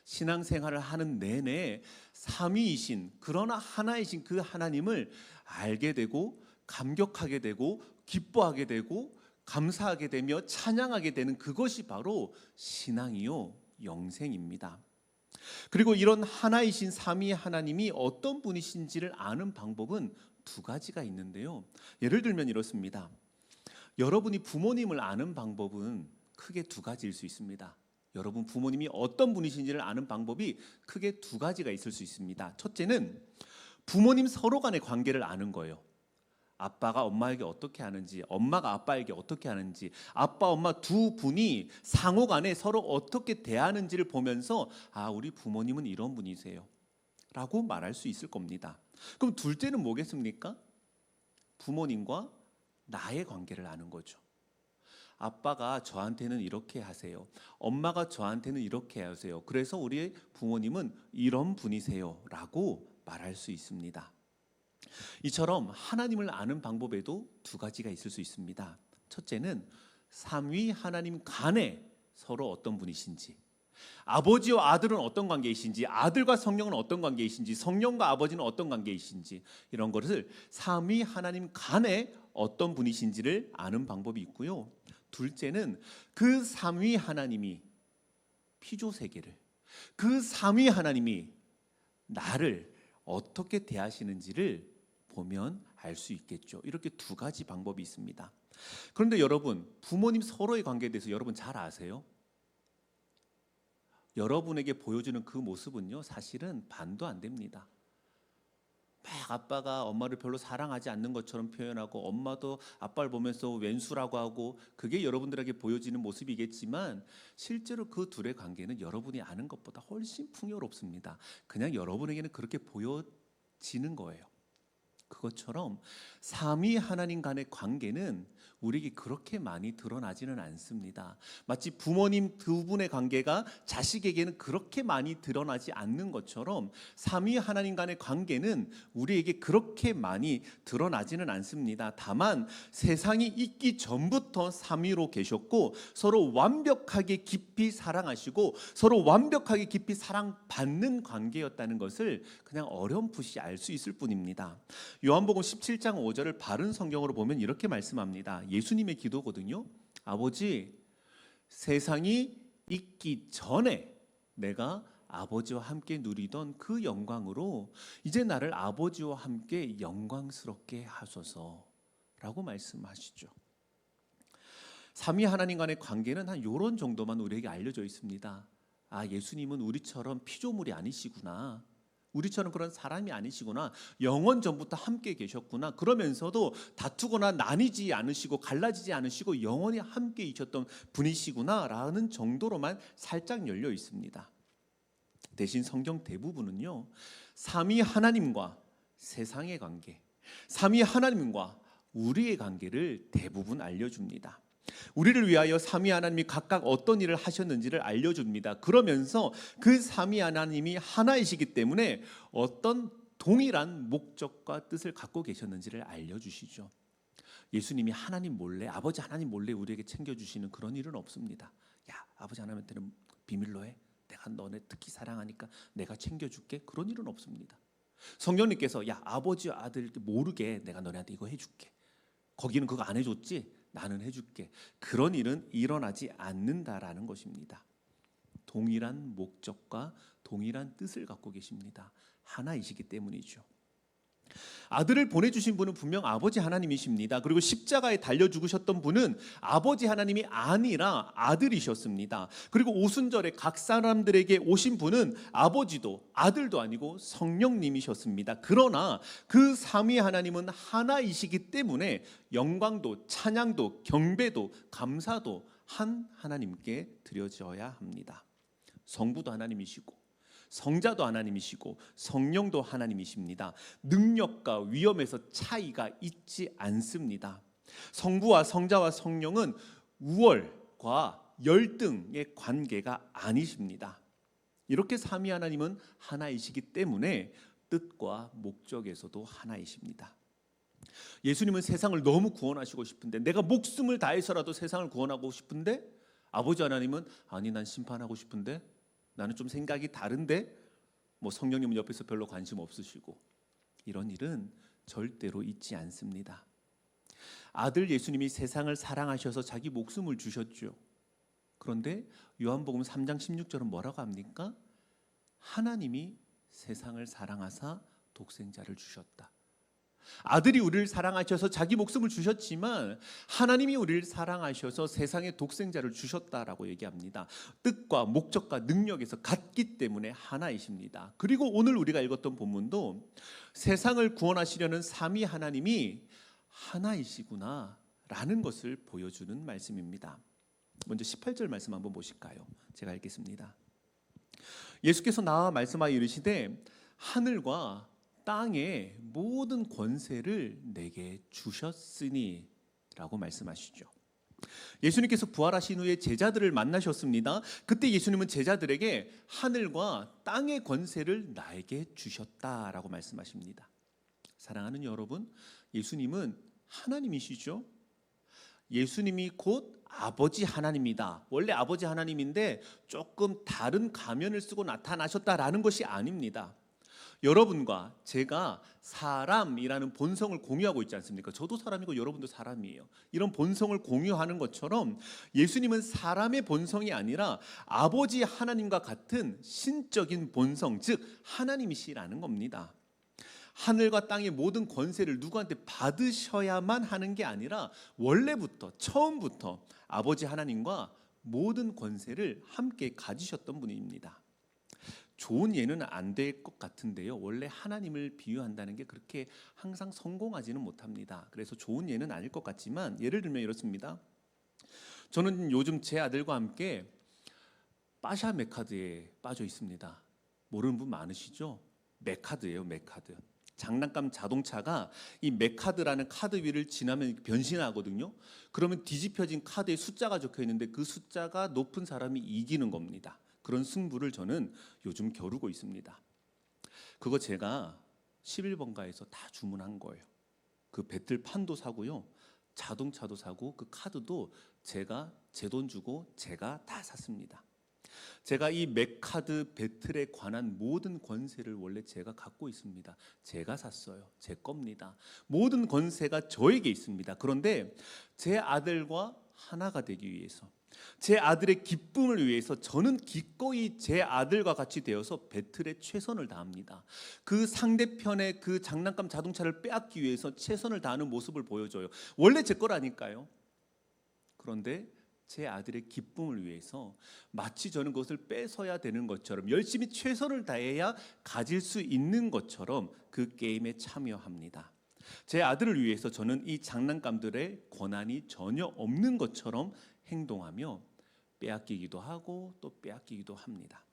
신앙생활을 하는 내내 삼위이신 그러나 하나이신 그 하나님을 알게 되고 감격하게 되고 기뻐하게 되고 감사하게 되며 찬양하게 되는 그것이 바로 신앙이요 영생입니다. 그리고 이런 하나이신 삼위 하나님이 어떤 분이신지를 아는 방법은 두 가지가 있는데요. 예를 들면 이렇습니다. 여러분이 부모님을 아는 방법은 크게 두 가지일 수 있습니다. 여러분 부모님이 어떤 분이신지를 아는 방법이 크게 두 가지가 있을 수 있습니다. 첫째는 부모님 서로 간의 관계를 아는 거예요. 아빠가 엄마에게 어떻게 하는지, 엄마가 아빠에게 어떻게 하는지, 아빠, 엄마 두 분이 상호 간에 서로 어떻게 대하는지를 보면서 아, 우리 부모님은 이런 분이세요 라고 말할 수 있을 겁니다. 그럼 둘째는 뭐겠습니까? 부모님과 나의 관계를 아는 거죠. 아빠가 저한테는 이렇게 하세요. 엄마가 저한테는 이렇게 하세요. 그래서 우리 부모님은 이런 분이세요 라고 말할 수 있습니다. 이처럼 하나님을 아는 방법에도 두 가지가 있을 수 있습니다. 첫째는 삼위 하나님 간에 서로 어떤 분이신지, 아버지와 아들은 어떤 관계이신지, 아들과 성령은 어떤 관계이신지, 성령과 아버지는 어떤 관계이신지, 이런 것을 삼위 하나님 간에 어떤 분이신지를 아는 방법이 있고요. 둘째는 그 삼위 하나님이 피조 세계를, 그 삼위 하나님이 나를 어떻게 대하시는지를 보면 알 수 있겠죠. 이렇게 두 가지 방법이 있습니다. 그런데 여러분, 부모님 서로의 관계에 대해서 여러분 잘 아세요? 여러분에게 보여주는 그 모습은요, 사실은 반도 안 됩니다. 막 아빠가 엄마를 별로 사랑하지 않는 것처럼 표현하고, 엄마도 아빠를 보면서 왼수라고 하고, 그게 여러분들에게 보여지는 모습이겠지만 실제로 그 둘의 관계는 여러분이 아는 것보다 훨씬 풍요롭습니다. 그냥 여러분에게는 그렇게 보여지는 거예요. 그것처럼 삼위 하나님 간의 관계는 우리에게 그렇게 많이 드러나지는 않습니다. 마치 부모님 두 분의 관계가 자식에게는 그렇게 많이 드러나지 않는 것처럼 삼위 하나님 간의 관계는 우리에게 그렇게 많이 드러나지는 않습니다. 다만 세상이 있기 전부터 삼위로 계셨고 서로 완벽하게 깊이 사랑하시고 서로 완벽하게 깊이 사랑받는 관계였다는 것을 그냥 어렴풋이 알 수 있을 뿐입니다. 요한복음 17장 5절을 바른 성경으로 보면 이렇게 말씀합니다. 예수님의 기도거든요. 아버지, 세상이 있기 전에 내가 아버지와 함께 누리던 그 영광으로 이제 나를 아버지와 함께 영광스럽게 하소서라고 말씀하시죠. 삼위 하나님 간의 관계는 한 이런 정도만 우리에게 알려져 있습니다. 아, 예수님은 우리처럼 피조물이 아니시구나. 우리처럼 그런 사람이 아니시구나. 영원 전부터 함께 계셨구나. 그러면서도 다투거나 나뉘지 않으시고 갈라지지 않으시고 영원히 함께 있었던 분이시구나 라는 정도로만 살짝 열려 있습니다. 대신 성경 대부분은요, 삼위 하나님과 세상의 관계, 삼위 하나님과 우리의 관계를 대부분 알려줍니다. 우리를 위하여 삼위 하나님이 각각 어떤 일을 하셨는지를 알려줍니다. 그러면서 그 삼위 하나님이 하나이시기 때문에 어떤 동일한 목적과 뜻을 갖고 계셨는지를 알려주시죠. 예수님이 하나님 몰래, 아버지 하나님 몰래 우리에게 챙겨주시는 그런 일은 없습니다. 야, 아버지 하나님한테는 비밀로 해. 내가 너네 특히 사랑하니까 내가 챙겨줄게. 그런 일은 없습니다. 성령님께서 야, 아버지와 아들 모르게 내가 너네한테 이거 해줄게. 거기는 그거 안 해줬지? 나는 해줄게. 그런 일은 일어나지 않는다라는 것입니다. 동일한 목적과 동일한 뜻을 갖고 계십니다. 하나이시기 때문이죠. 아들을 보내주신 분은 분명 아버지 하나님이십니다. 그리고 십자가에 달려 죽으셨던 분은 아버지 하나님이 아니라 아들이셨습니다. 그리고 오순절에 각 사람들에게 오신 분은 아버지도 아들도 아니고 성령님이셨습니다. 그러나 그 삼위 하나님은 하나이시기 때문에 영광도 찬양도 경배도 감사도 한 하나님께 드려져야 합니다. 성부도 하나님이시고 성자도 하나님이시고 성령도 하나님이십니다. 능력과 위엄에서 차이가 있지 않습니다. 성부와 성자와 성령은 우월과 열등의 관계가 아니십니다. 이렇게 삼위 하나님은 하나이시기 때문에 뜻과 목적에서도 하나이십니다. 예수님은 세상을 너무 구원하시고 싶은데, 내가 목숨을 다해서라도 세상을 구원하고 싶은데, 아버지 하나님은 아니 난 심판하고 싶은데, 나는 좀 생각이 다른데, 뭐 성령님은 옆에서 별로 관심 없으시고, 이런 일은 절대로 있지 않습니다. 아들 예수님이 세상을 사랑하셔서 자기 목숨을 주셨죠. 그런데 요한복음 3장 16절은 뭐라고 합니까? 하나님이 세상을 사랑하사 독생자를 주셨다. 아들이 우리를 사랑하셔서 자기 목숨을 주셨지만 하나님이 우리를 사랑하셔서 세상에 독생자를 주셨다라고 얘기합니다. 뜻과 목적과 능력에서 같기 때문에 하나이십니다. 그리고 오늘 우리가 읽었던 본문도 세상을 구원하시려는 삼위 하나님이 하나이시구나 라는 것을 보여주는 말씀입니다. 먼저 18절 말씀 한번 보실까요? 제가 읽겠습니다. 예수께서 나와 말씀하여 이르시되 하늘과 땅의 모든 권세를 내게 주셨으니 라고 말씀하시죠. 예수님께서 부활하신 후에 제자들을 만나셨습니다. 그때 예수님은 제자들에게 하늘과 땅의 권세를 나에게 주셨다라고 말씀하십니다. 사랑하는 여러분, 예수님은 하나님이시죠. 예수님이 곧 아버지 하나님이다. 원래 아버지 하나님인데 조금 다른 가면을 쓰고 나타나셨다라는 것이 아닙니다. 여러분과 제가 사람이라는 본성을 공유하고 있지 않습니까? 저도 사람이고 여러분도 사람이에요. 이런 본성을 공유하는 것처럼 예수님은 사람의 본성이 아니라 아버지 하나님과 같은 신적인 본성, 즉 하나님이시라는 겁니다. 하늘과 땅의 모든 권세를 누구한테 받으셔야만 하는 게 아니라 원래부터 처음부터 아버지 하나님과 모든 권세를 함께 가지셨던 분입니다. 좋은 예는 안 될 것 같은데요. 원래 하나님을 비유한다는 게 그렇게 항상 성공하지는 못합니다. 그래서 좋은 예는 아닐 것 같지만 예를 들면 이렇습니다. 저는 요즘 제 아들과 함께 빠샤 메카드에 빠져 있습니다. 모르는 분 많으시죠? 메카드예요, 메카드. 장난감 자동차가 이 메카드라는 카드 위를 지나면 변신하거든요. 그러면 뒤집혀진 카드에 숫자가 적혀 있는데 그 숫자가 높은 사람이 이기는 겁니다. 그런 승부를 저는 요즘 겨루고 있습니다. 그거 제가 11번가에서 다 주문한 거예요. 그 배틀판도 사고요. 자동차도 사고 그 카드도 제가 제 돈 주고 제가 다 샀습니다. 제가 이 맥카드 배틀에 관한 모든 권세를 원래 제가 갖고 있습니다. 제가 샀어요. 제 겁니다. 모든 권세가 저에게 있습니다. 그런데 제 아들과 하나가 되기 위해서, 제 아들의 기쁨을 위해서 저는 기꺼이 제 아들과 같이 되어서 배틀에 최선을 다합니다. 그 상대편의 그 장난감 자동차를 빼앗기 위해서 최선을 다하는 모습을 보여줘요. 원래 제 거라니까요. 그런데 제 아들의 기쁨을 위해서 마치 저는 그것을 뺏어야 되는 것처럼 열심히 최선을 다해야 가질 수 있는 것처럼 그 게임에 참여합니다. 제 아들을 위해서 저는 이 장난감들의 권한이 전혀 없는 것처럼 행동하며 빼앗기기도 하고 또 빼앗기기도 합니다.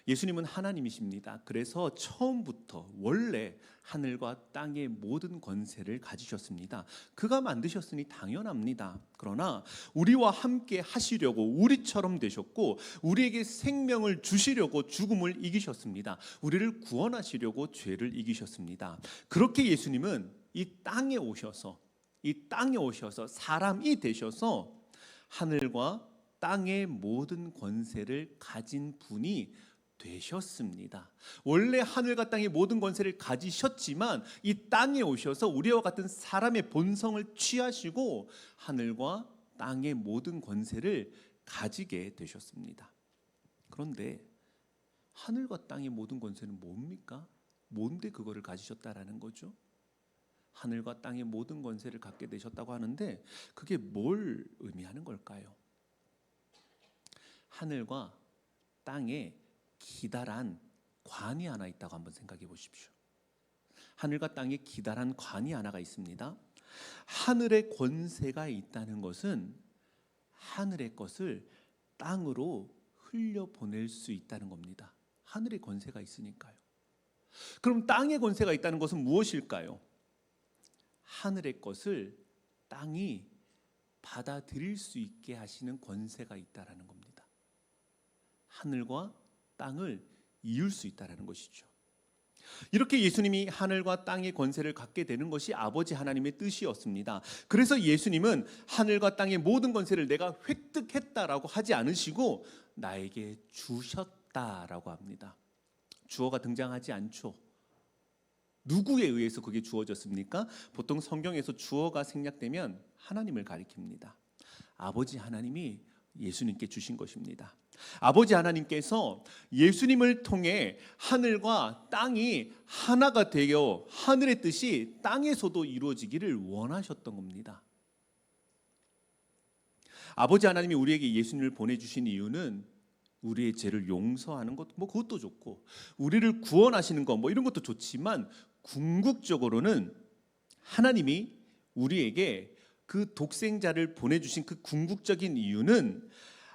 예수님은 하나님이십니다. 그래서 처음부터 원래 하늘과 땅의 모든 권세를 가지셨습니다. 그가 만드셨으니 당연합니다. 그러나 우리와 함께 하시려고 우리처럼 되셨고 우리에게 생명을 주시려고 죽음을 이기셨습니다. 우리를 구원하시려고 죄를 이기셨습니다. 그렇게 예수님은 이 땅에 오셔서 사람이 되셔서 하늘과 땅의 모든 권세를 가진 분이 되셨습니다. 원래 하늘과 땅의 모든 권세를 가지셨지만 이 땅에 오셔서 우리와 같은 사람의 본성을 취하시고 하늘과 땅의 모든 권세를 가지게 되셨습니다. 그런데 하늘과 땅의 모든 권세는 뭡니까? 뭔데 그거를 가지셨다라는 거죠? 하늘과 땅의 모든 권세를 갖게 되셨다고 하는데 그게 뭘 의미하는 걸까요? 하늘과 땅에 기다란 관이 하나 있다고 한번 생각해 보십시오. 하늘과 땅에 기다란 관이 하나가 있습니다. 하늘의 권세가 있다는 것은 하늘의 것을 땅으로 흘려보낼 수 있다는 겁니다. 하늘의 권세가 있으니까요. 그럼 땅의 권세가 있다는 것은 무엇일까요? 하늘의 것을 땅이 받아들일 수 있게 하시는 권세가 있다라는 겁니다. 하늘과 땅을 이을 수 있다라는 것이죠. 이렇게 예수님이 하늘과 땅의 권세를 갖게 되는 것이 아버지 하나님의 뜻이었습니다. 그래서 예수님은 하늘과 땅의 모든 권세를 내가 획득했다라고 하지 않으시고 나에게 주셨다라고 합니다. 주어가 등장하지 않죠. 누구에 의해서 그게 주어졌습니까? 보통 성경에서 주어가 생략되면 하나님을 가리킵니다. 아버지 하나님이 예수님께 주신 것입니다. 아버지 하나님께서 예수님을 통해 하늘과 땅이 하나가 되어 하늘의 뜻이 땅에서도 이루어지기를 원하셨던 겁니다. 아버지 하나님이 우리에게 예수님을 보내주신 이유는 우리의 죄를 용서하는 것, 그것도 좋고, 우리를 구원하시는 것, 이런 것도 좋지만, 궁극적으로는 하나님이 우리에게 그 독생자를 보내주신 그 궁극적인 이유는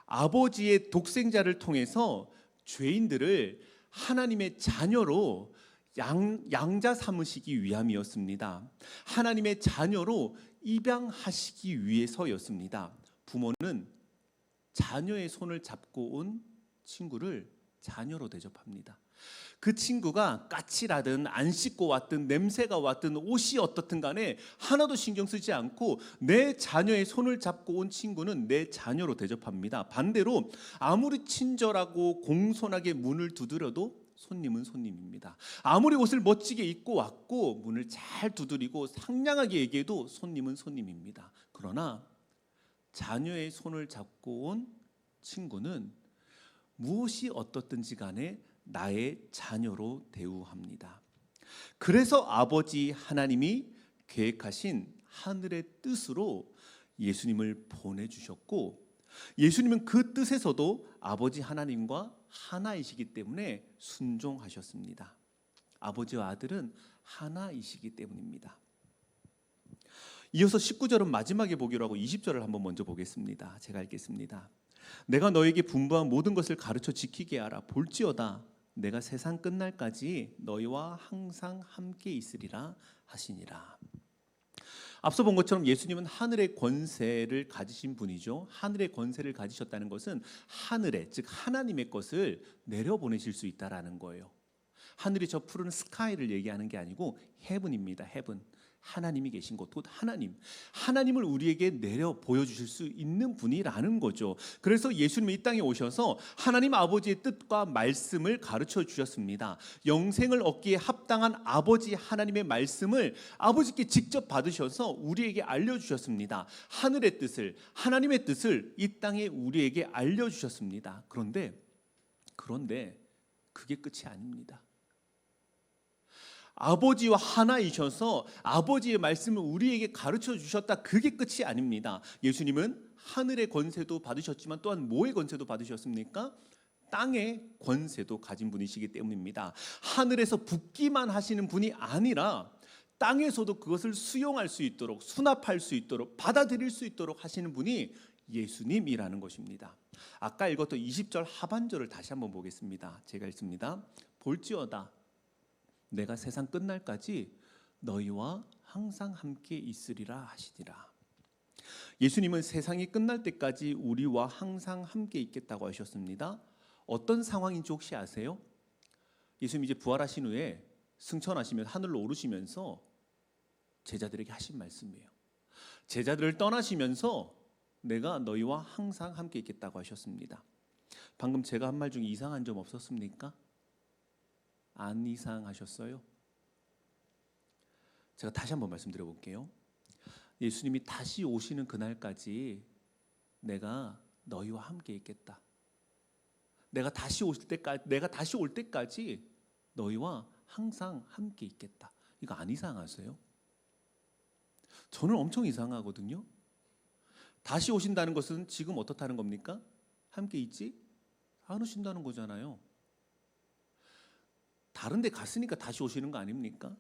아버지의 독생자를 통해서 죄인들을 하나님의 자녀로 양자 삼으시기 위함이었습니다. 하나님의 자녀로 입양하시기 위해서였습니다. 부모는 자녀의 손을 잡고 온 친구를 자녀로 대접합니다. 그 친구가 까칠하든 안 씻고 왔든 냄새가 왔든 옷이 어떻든 간에 하나도 신경 쓰지 않고 내 자녀의 손을 잡고 온 친구는 내 자녀로 대접합니다. 반대로 아무리 친절하고 공손하게 문을 두드려도 손님은 손님입니다. 아무리 옷을 멋지게 입고 왔고 문을 잘 두드리고 상냥하게 얘기해도 손님은 손님입니다. 그러나 자녀의 손을 잡고 온 친구는 무엇이 어떻든지 간에 나의 자녀로 대우합니다. 그래서 아버지 하나님이 계획하신 하늘의 뜻으로 예수님을 보내주셨고, 예수님은 그 뜻에서도 아버지 하나님과 하나이시기 때문에 순종하셨습니다. 아버지와 아들은 하나이시기 때문입니다. 이어서 19절은 마지막에 보기로 하고 20절을 한번 먼저 보겠습니다. 제가 읽겠습니다. 내가 너에게 분부한 모든 것을 가르쳐 지키게 하라. 볼지어다 내가 세상 끝날까지 너희와 항상 함께 있으리라 하시니라. 앞서 본 것처럼 예수님은 하늘의 권세를 가지신 분이죠. 하늘의 권세를 가지셨다는 것은 하늘의, 즉 하나님의 것을 내려보내실 수 있다라는 거예요. 하늘이 저 푸른 스카이를 얘기하는 게 아니고 헤븐입니다. 헤븐. 하나님이 계신 곳, 곧 하나님을 우리에게 내려 보여주실 수 있는 분이라는 거죠. 그래서 예수님이 이 땅에 오셔서 하나님 아버지의 뜻과 말씀을 가르쳐 주셨습니다. 영생을 얻기에 합당한 아버지 하나님의 말씀을 아버지께 직접 받으셔서 우리에게 알려주셨습니다. 하늘의 뜻을, 하나님의 뜻을 이 땅에 우리에게 알려주셨습니다. 그런데 그게 끝이 아닙니다. 아버지와 하나이셔서 아버지의 말씀을 우리에게 가르쳐 주셨다. 그게 끝이 아닙니다. 예수님은 하늘의 권세도 받으셨지만 또한 뭐의 권세도 받으셨습니까? 땅의 권세도 가진 분이시기 때문입니다. 하늘에서 붓기만 하시는 분이 아니라 땅에서도 그것을 수용할 수 있도록, 수납할 수 있도록, 받아들일 수 있도록 하시는 분이 예수님이라는 것입니다. 아까 읽었던 20절 하반절을 다시 한번 보겠습니다. 제가 읽습니다. 볼지어다 내가 세상 끝날까지 너희와 항상 함께 있으리라 하시니라. 예수님은 세상이 끝날 때까지 우리와 항상 함께 있겠다고 하셨습니다. 어떤 상황인지 혹시 아세요? 예수님 이제 부활하신 후에 승천하시면 하늘로 오르시면서 제자들에게 하신 말씀이에요. 제자들을 떠나시면서 내가 너희와 항상 함께 있겠다고 하셨습니다. 방금 제가 한 말 중에 이상한 점 없었습니까? 안 이상하셨어요? 제가 다시 한번 말씀드려 볼게요. 예수님이 다시 오시는 그날까지 내가 너희와 함께 있겠다. 내가 다시 올 때까지 너희와 항상 함께 있겠다. 이거 안 이상하세요? 저는 엄청 이상하거든요. 다시 오신다는 것은 지금 어떻다는 겁니까? 함께 있지 않으신다는 거잖아요. 다른 데 갔으니까 다시 오시는 거 아닙니까?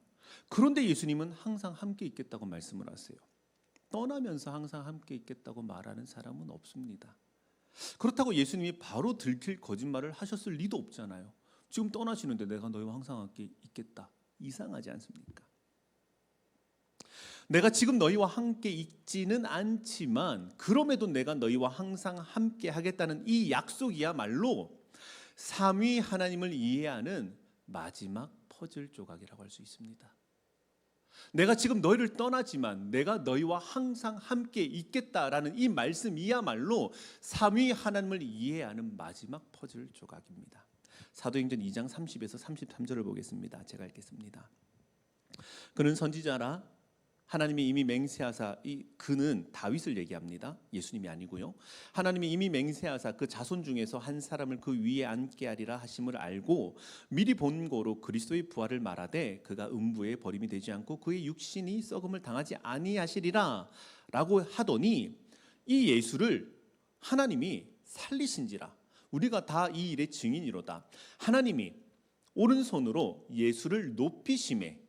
그런데 예수님은 항상 함께 있겠다고 말씀을 하세요. 떠나면서 항상 함께 있겠다고 말하는 사람은 없습니다. 그렇다고 예수님이 바로 들킬 거짓말을 하셨을 리도 없잖아요. 지금 떠나시는데 내가 너희와 항상 함께 있겠다. 이상하지 않습니까? 내가 지금 너희와 함께 있지는 않지만 그럼에도 내가 너희와 항상 함께 하겠다는 이 약속이야말로 삼위 하나님을 이해하는 마지막 퍼즐 조각이라고 할 수 있습니다. 내가 지금 너희를 떠나지만 내가 너희와 항상 함께 있겠다라는 이 말씀이야말로 삼위 하나님을 이해하는 마지막 퍼즐 조각입니다. 사도행전 2장 30에서 33절을 보겠습니다. 제가 읽겠습니다. 그는 선지자라 하나님이 이미 맹세하사, 그는 다윗을 얘기합니다. 예수님이 아니고요. 하나님이 이미 맹세하사 그 자손 중에서 한 사람을 그 위에 앉게 하리라 하심을 알고 미리 본 거로 그리스도의 부활을 말하되 그가 음부에 버림이 되지 않고 그의 육신이 썩음을 당하지 아니하시리라 라고 하더니 이 예수를 하나님이 살리신지라. 우리가 다 이 일의 증인이로다. 하나님이 오른손으로 예수를 높이심에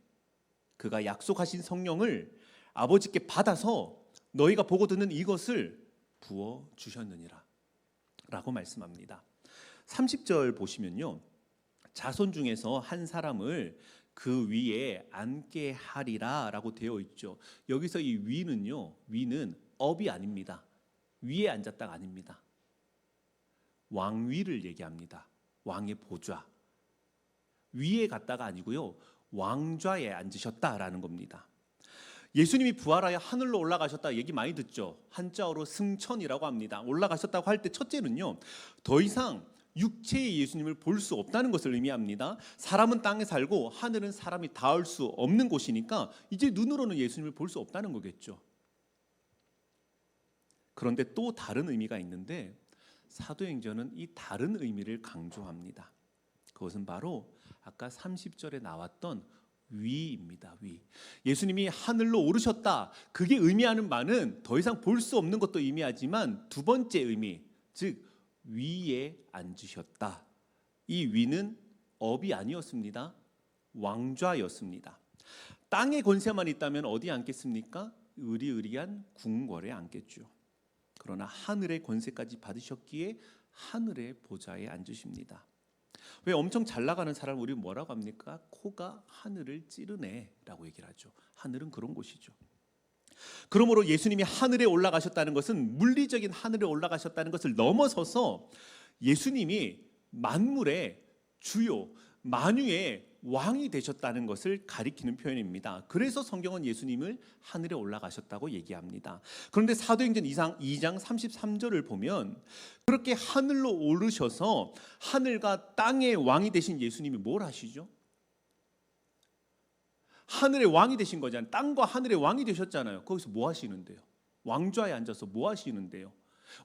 그가 약속하신 성령을 아버지께 받아서 너희가 보고 듣는 이것을 부어 주셨느니라 라고 말씀합니다. 30절 보시면요, 자손 중에서 한 사람을 그 위에 앉게 하리라 라고 되어 있죠. 여기서 이 위는요, 위는 업이 아닙니다. 위에 앉았다가 아닙니다. 왕위를 얘기합니다. 왕의 보좌 위에 갔다가 아니고요, 왕좌에 앉으셨다라는 겁니다. 예수님이 부활하여 하늘로 올라가셨다 얘기 많이 듣죠. 한자어로 승천이라고 합니다. 올라가셨다고 할 때 첫째는요, 더 이상 육체의 예수님을 볼 수 없다는 것을 의미합니다. 사람은 땅에 살고 하늘은 사람이 닿을 수 없는 곳이니까 이제 눈으로는 예수님을 볼 수 없다는 거겠죠. 그런데 또 다른 의미가 있는데 사도행전은 이 다른 의미를 강조합니다. 그것은 바로 아까 30절에 나왔던 위입니다. 위. 예수님이 하늘로 오르셨다. 그게 의미하는 바는 더 이상 볼 수 없는 것도 의미하지만 두 번째 의미, 즉 위에 앉으셨다. 이 위는 업이 아니었습니다. 왕좌였습니다. 땅의 권세만 있다면 어디에 앉겠습니까? 의리의리한 궁궐에 앉겠죠. 그러나 하늘의 권세까지 받으셨기에 하늘의 보좌에 앉으십니다. 왜 엄청 잘 나가는 사람을 우리 뭐라고 합니까? 코가 하늘을 찌르네 라고 얘기를 하죠. 하늘은 그런 곳이죠. 그러므로 예수님이 하늘에 올라가셨다는 것은 물리적인 하늘에 올라가셨다는 것을 넘어서서 예수님이 만물의 주요, 만유의 왕이 되셨다는 것을 가리키는 표현입니다. 그래서 성경은 예수님을 하늘에 올라가셨다고 얘기합니다. 그런데 사도행전 2장 33절을 보면 그렇게 하늘로 오르셔서 하늘과 땅의 왕이 되신 예수님이 뭘 하시죠? 하늘의 왕이 되신 거잖아요. 땅과 하늘의 왕이 되셨잖아요. 거기서 뭐 하시는데요? 왕좌에 앉아서 뭐 하시는데요?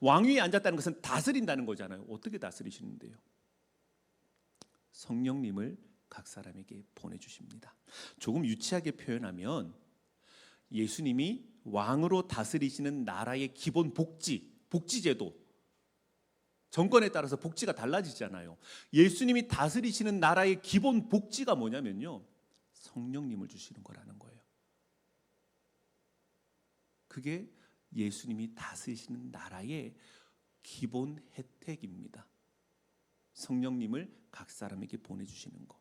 왕위에 앉았다는 것은 다스린다는 거잖아요. 어떻게 다스리시는데요? 성령님을 각 사람에게 보내주십니다. 조금 유치하게 표현하면 예수님이 왕으로 다스리시는 나라의 기본 복지제도, 정권에 따라서 복지가 달라지잖아요. 예수님이 다스리시는 나라의 기본 복지가 뭐냐면요, 성령님을 주시는 거라는 거예요. 그게 예수님이 다스리시는 나라의 기본 혜택입니다. 성령님을 각 사람에게 보내주시는 거.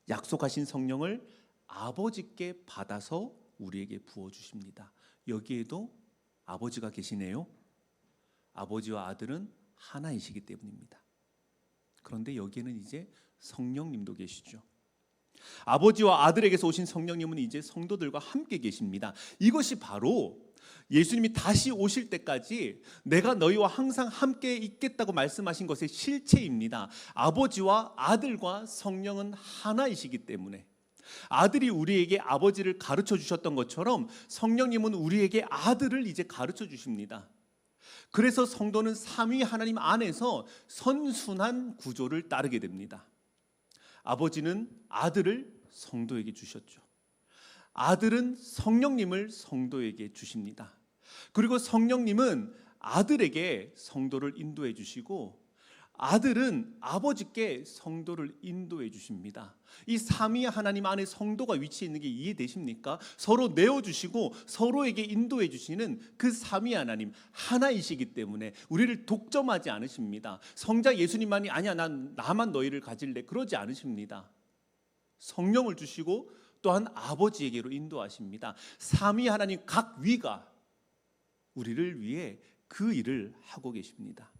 약속하신 성령을 아버지께 받아서 우리에게 부어주십니다. 여기에도 아버지가 계시네요. 아버지와 아들은 하나이시기 때문입니다. 그런데 여기에는 이제 성령님도 계시죠. 아버지와 아들에게서 오신 성령님은 이제 성도들과 함께 계십니다. 이것이 바로 예수님이 다시 오실 때까지 내가 너희와 항상 함께 있겠다고 말씀하신 것의 실체입니다. 아버지와 아들과 성령은 하나이시기 때문에 아들이 우리에게 아버지를 가르쳐 주셨던 것처럼 성령님은 우리에게 아들을 이제 가르쳐 주십니다. 그래서 성도는 삼위 하나님 안에서 선순환 구조를 따르게 됩니다. 아버지는 아들을 성도에게 주셨죠. 아들은 성령님을 성도에게 주십니다. 그리고 성령님은 아들에게 성도를 인도해 주시고 아들은 아버지께 성도를 인도해 주십니다. 이 삼위 하나님 안에 성도가 위치해 있는 게 이해되십니까? 서로 내어주시고 서로에게 인도해 주시는 그 삼위 하나님 하나이시기 때문에 우리를 독점하지 않으십니다. 성자 예수님만이 아니야 나만 너희를 가질래 그러지 않으십니다. 성령을 주시고 또한 아버지에게로 인도하십니다. 삼위 하나님 각 위가 우리를 위해 그 일을 하고 계십니다.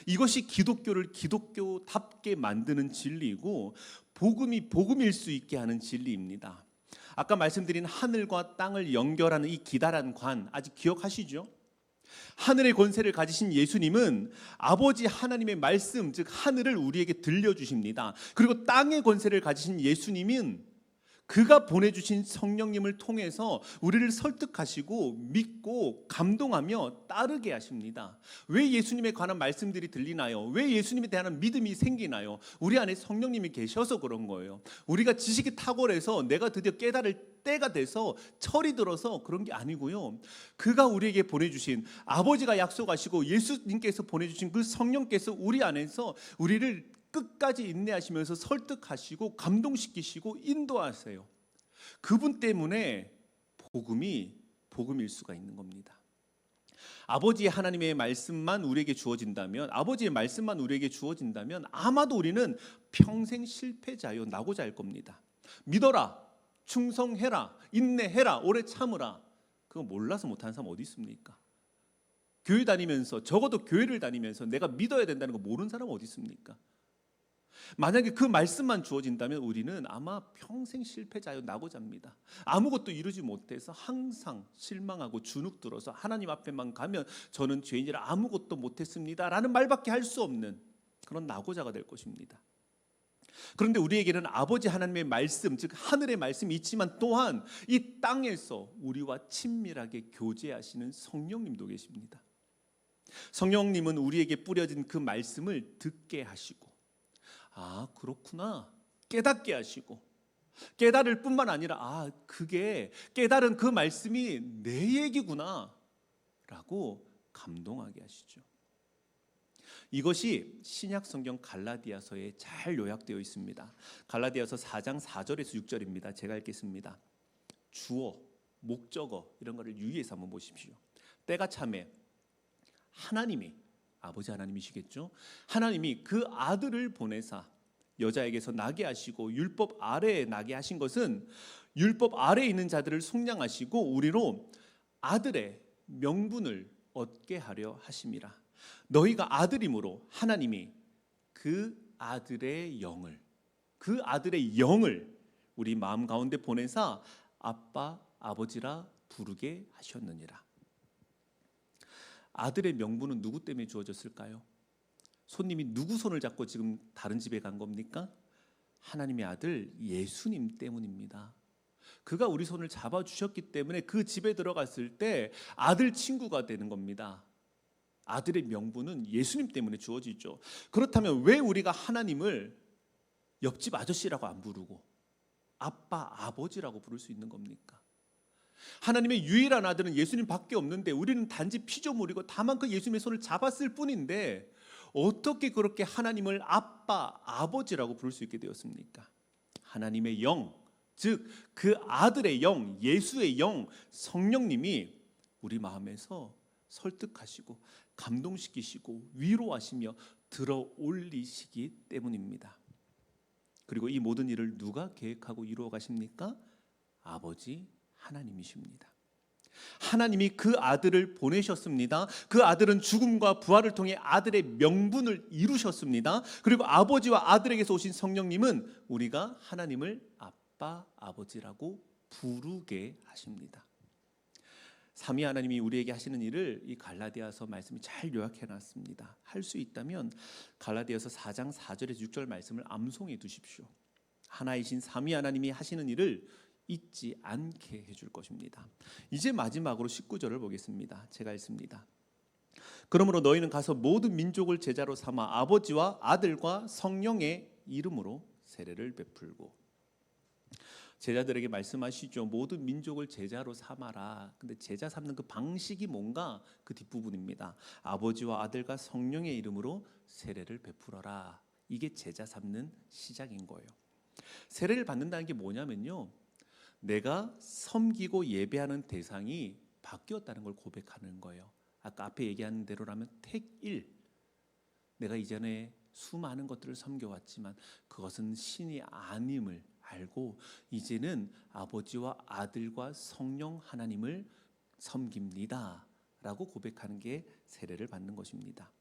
이것이 기독교를 기독교답게 만드는 진리이고 복음이 복음일 수 있게 하는 진리입니다. 아까 말씀드린 하늘과 땅을 연결하는 이 기다란 관 아직 기억하시죠? 하늘의 권세를 가지신 예수님은 아버지 하나님의 말씀 즉 하늘을 우리에게 들려주십니다. 그리고 땅의 권세를 가지신 예수님은 그가 보내주신 성령님을 통해서 우리를 설득하시고 믿고 감동하며 따르게 하십니다. 왜 예수님에 관한 말씀들이 들리나요? 왜 예수님에 대한 믿음이 생기나요? 우리 안에 성령님이 계셔서 그런 거예요. 우리가 지식이 탁월해서 내가 드디어 깨달을 때가 돼서 철이 들어서 그런 게 아니고요. 그가 우리에게 보내주신, 아버지가 약속하시고 예수님께서 보내주신 그 성령께서 우리 안에서 우리를 끝까지 인내하시면서 설득하시고 감동시키시고 인도하세요. 그분 때문에 복음일 수가 있는 겁니다. 아버지의 하나님의 말씀만 우리에게 주어진다면, 아버지의 말씀만 우리에게 주어진다면 아마도 우리는 평생 실패자요 나고자 할 겁니다. 믿어라, 충성해라, 인내해라, 오래 참으라. 그거 몰라서 못하는 사람 어디 있습니까? 교회 다니면서, 적어도 교회를 다니면서 내가 믿어야 된다는 거 모르는 사람 어디 있습니까? 만약에 그 말씀만 주어진다면 우리는 아마 평생 실패자요 나고자입니다. 아무것도 이루지 못해서 항상 실망하고 주눅들어서 하나님 앞에만 가면 저는 죄인이라 아무것도 못했습니다 라는 말밖에 할 수 없는 그런 나고자가 될 것입니다. 그런데 우리에게는 아버지 하나님의 말씀, 즉 하늘의 말씀이 있지만 또한 이 땅에서 우리와 친밀하게 교제하시는 성령님도 계십니다. 성령님은 우리에게 뿌려진 그 말씀을 듣게 하시고, 아 그렇구나 깨닫게 하시고, 깨달을 뿐만 아니라 그게 깨달은 그 말씀이 내 얘기구나 라고 감동하게 하시죠. 이것이 신약 성경 갈라디아서에 잘 요약되어 있습니다. 갈라디아서 4장 4절에서 6절입니다. 제가 읽겠습니다. 주어, 목적어 이런 거를 유의해서 한번 보십시오. 때가 참에 하나님이, 아버지 하나님이시겠죠, 하나님이 그 아들을 보내사 여자에게서 나게 하시고 율법 아래에 나게 하신 것은 율법 아래에 있는 자들을 속량하시고 우리로 아들의 명분을 얻게 하려 하심이라. 너희가 아들이므로 하나님이 그 아들의 영을 우리 마음 가운데 보내사 아빠 아버지라 부르게 하셨느니라. 아들의 명분은 누구 때문에 주어졌을까요? 손님이 누구 손을 잡고 지금 다른 집에 간 겁니까? 하나님의 아들 예수님 때문입니다. 그가 우리 손을 잡아주셨기 때문에 그 집에 들어갔을 때 아들 친구가 되는 겁니다. 아들의 명분은 예수님 때문에 주어지죠. 그렇다면 왜 우리가 하나님을 옆집 아저씨라고 안 부르고 아빠, 아버지라고 부를 수 있는 겁니까? 하나님의 유일한 아들은 예수님밖에 없는데 우리는 단지 피조물이고 다만 그 예수님의 손을 잡았을 뿐인데 어떻게 그렇게 하나님을 아빠, 아버지라고 부를 수 있게 되었습니까? 하나님의 영, 즉 그 아들의 영, 예수의 영, 성령님이 우리 마음에서 설득하시고 감동시키시고 위로하시며 들어 올리시기 때문입니다. 그리고 이 모든 일을 누가 계획하고 이루어 가십니까? 아버지 하나님이십니다. 하나님이 그 아들을 보내셨습니다. 그 아들은 죽음과 부활을 통해 아들의 명분을 이루셨습니다. 그리고 아버지와 아들에게서 오신 성령님은 우리가 하나님을 아빠, 아버지라고 부르게 하십니다. 삼위 하나님이 우리에게 하시는 일을 이 갈라디아서 말씀이 잘 요약해 놨습니다. 할 수 있다면 갈라디아서 4장 4절에서 6절 말씀을 암송해 두십시오. 하나이신 삼위 하나님이 하시는 일을 잊지 않게 해줄 것입니다. 이제 마지막으로 19절을 보겠습니다. 제가 읽습니다. 그러므로 너희는 가서 모든 민족을 제자로 삼아 아버지와 아들과 성령의 이름으로 세례를 베풀고. 제자들에게 말씀하시죠. 모든 민족을 제자로 삼아라. 근데 제자 삼는 그 방식이 뭔가 그 뒷부분입니다. 아버지와 아들과 성령의 이름으로 세례를 베풀어라. 이게 제자 삼는 시작인 거예요. 세례를 받는다는 게 뭐냐면요, 내가 섬기고 예배하는 대상이 바뀌었다는 걸 고백하는 거예요. 아까 앞에 얘기한 대로라면 택일, 내가 이전에 수많은 것들을 섬겨왔지만 그것은 신이 아님을 알고 이제는 아버지와 아들과 성령 하나님을 섬깁니다 라고 고백하는 게 세례를 받는 것입니다.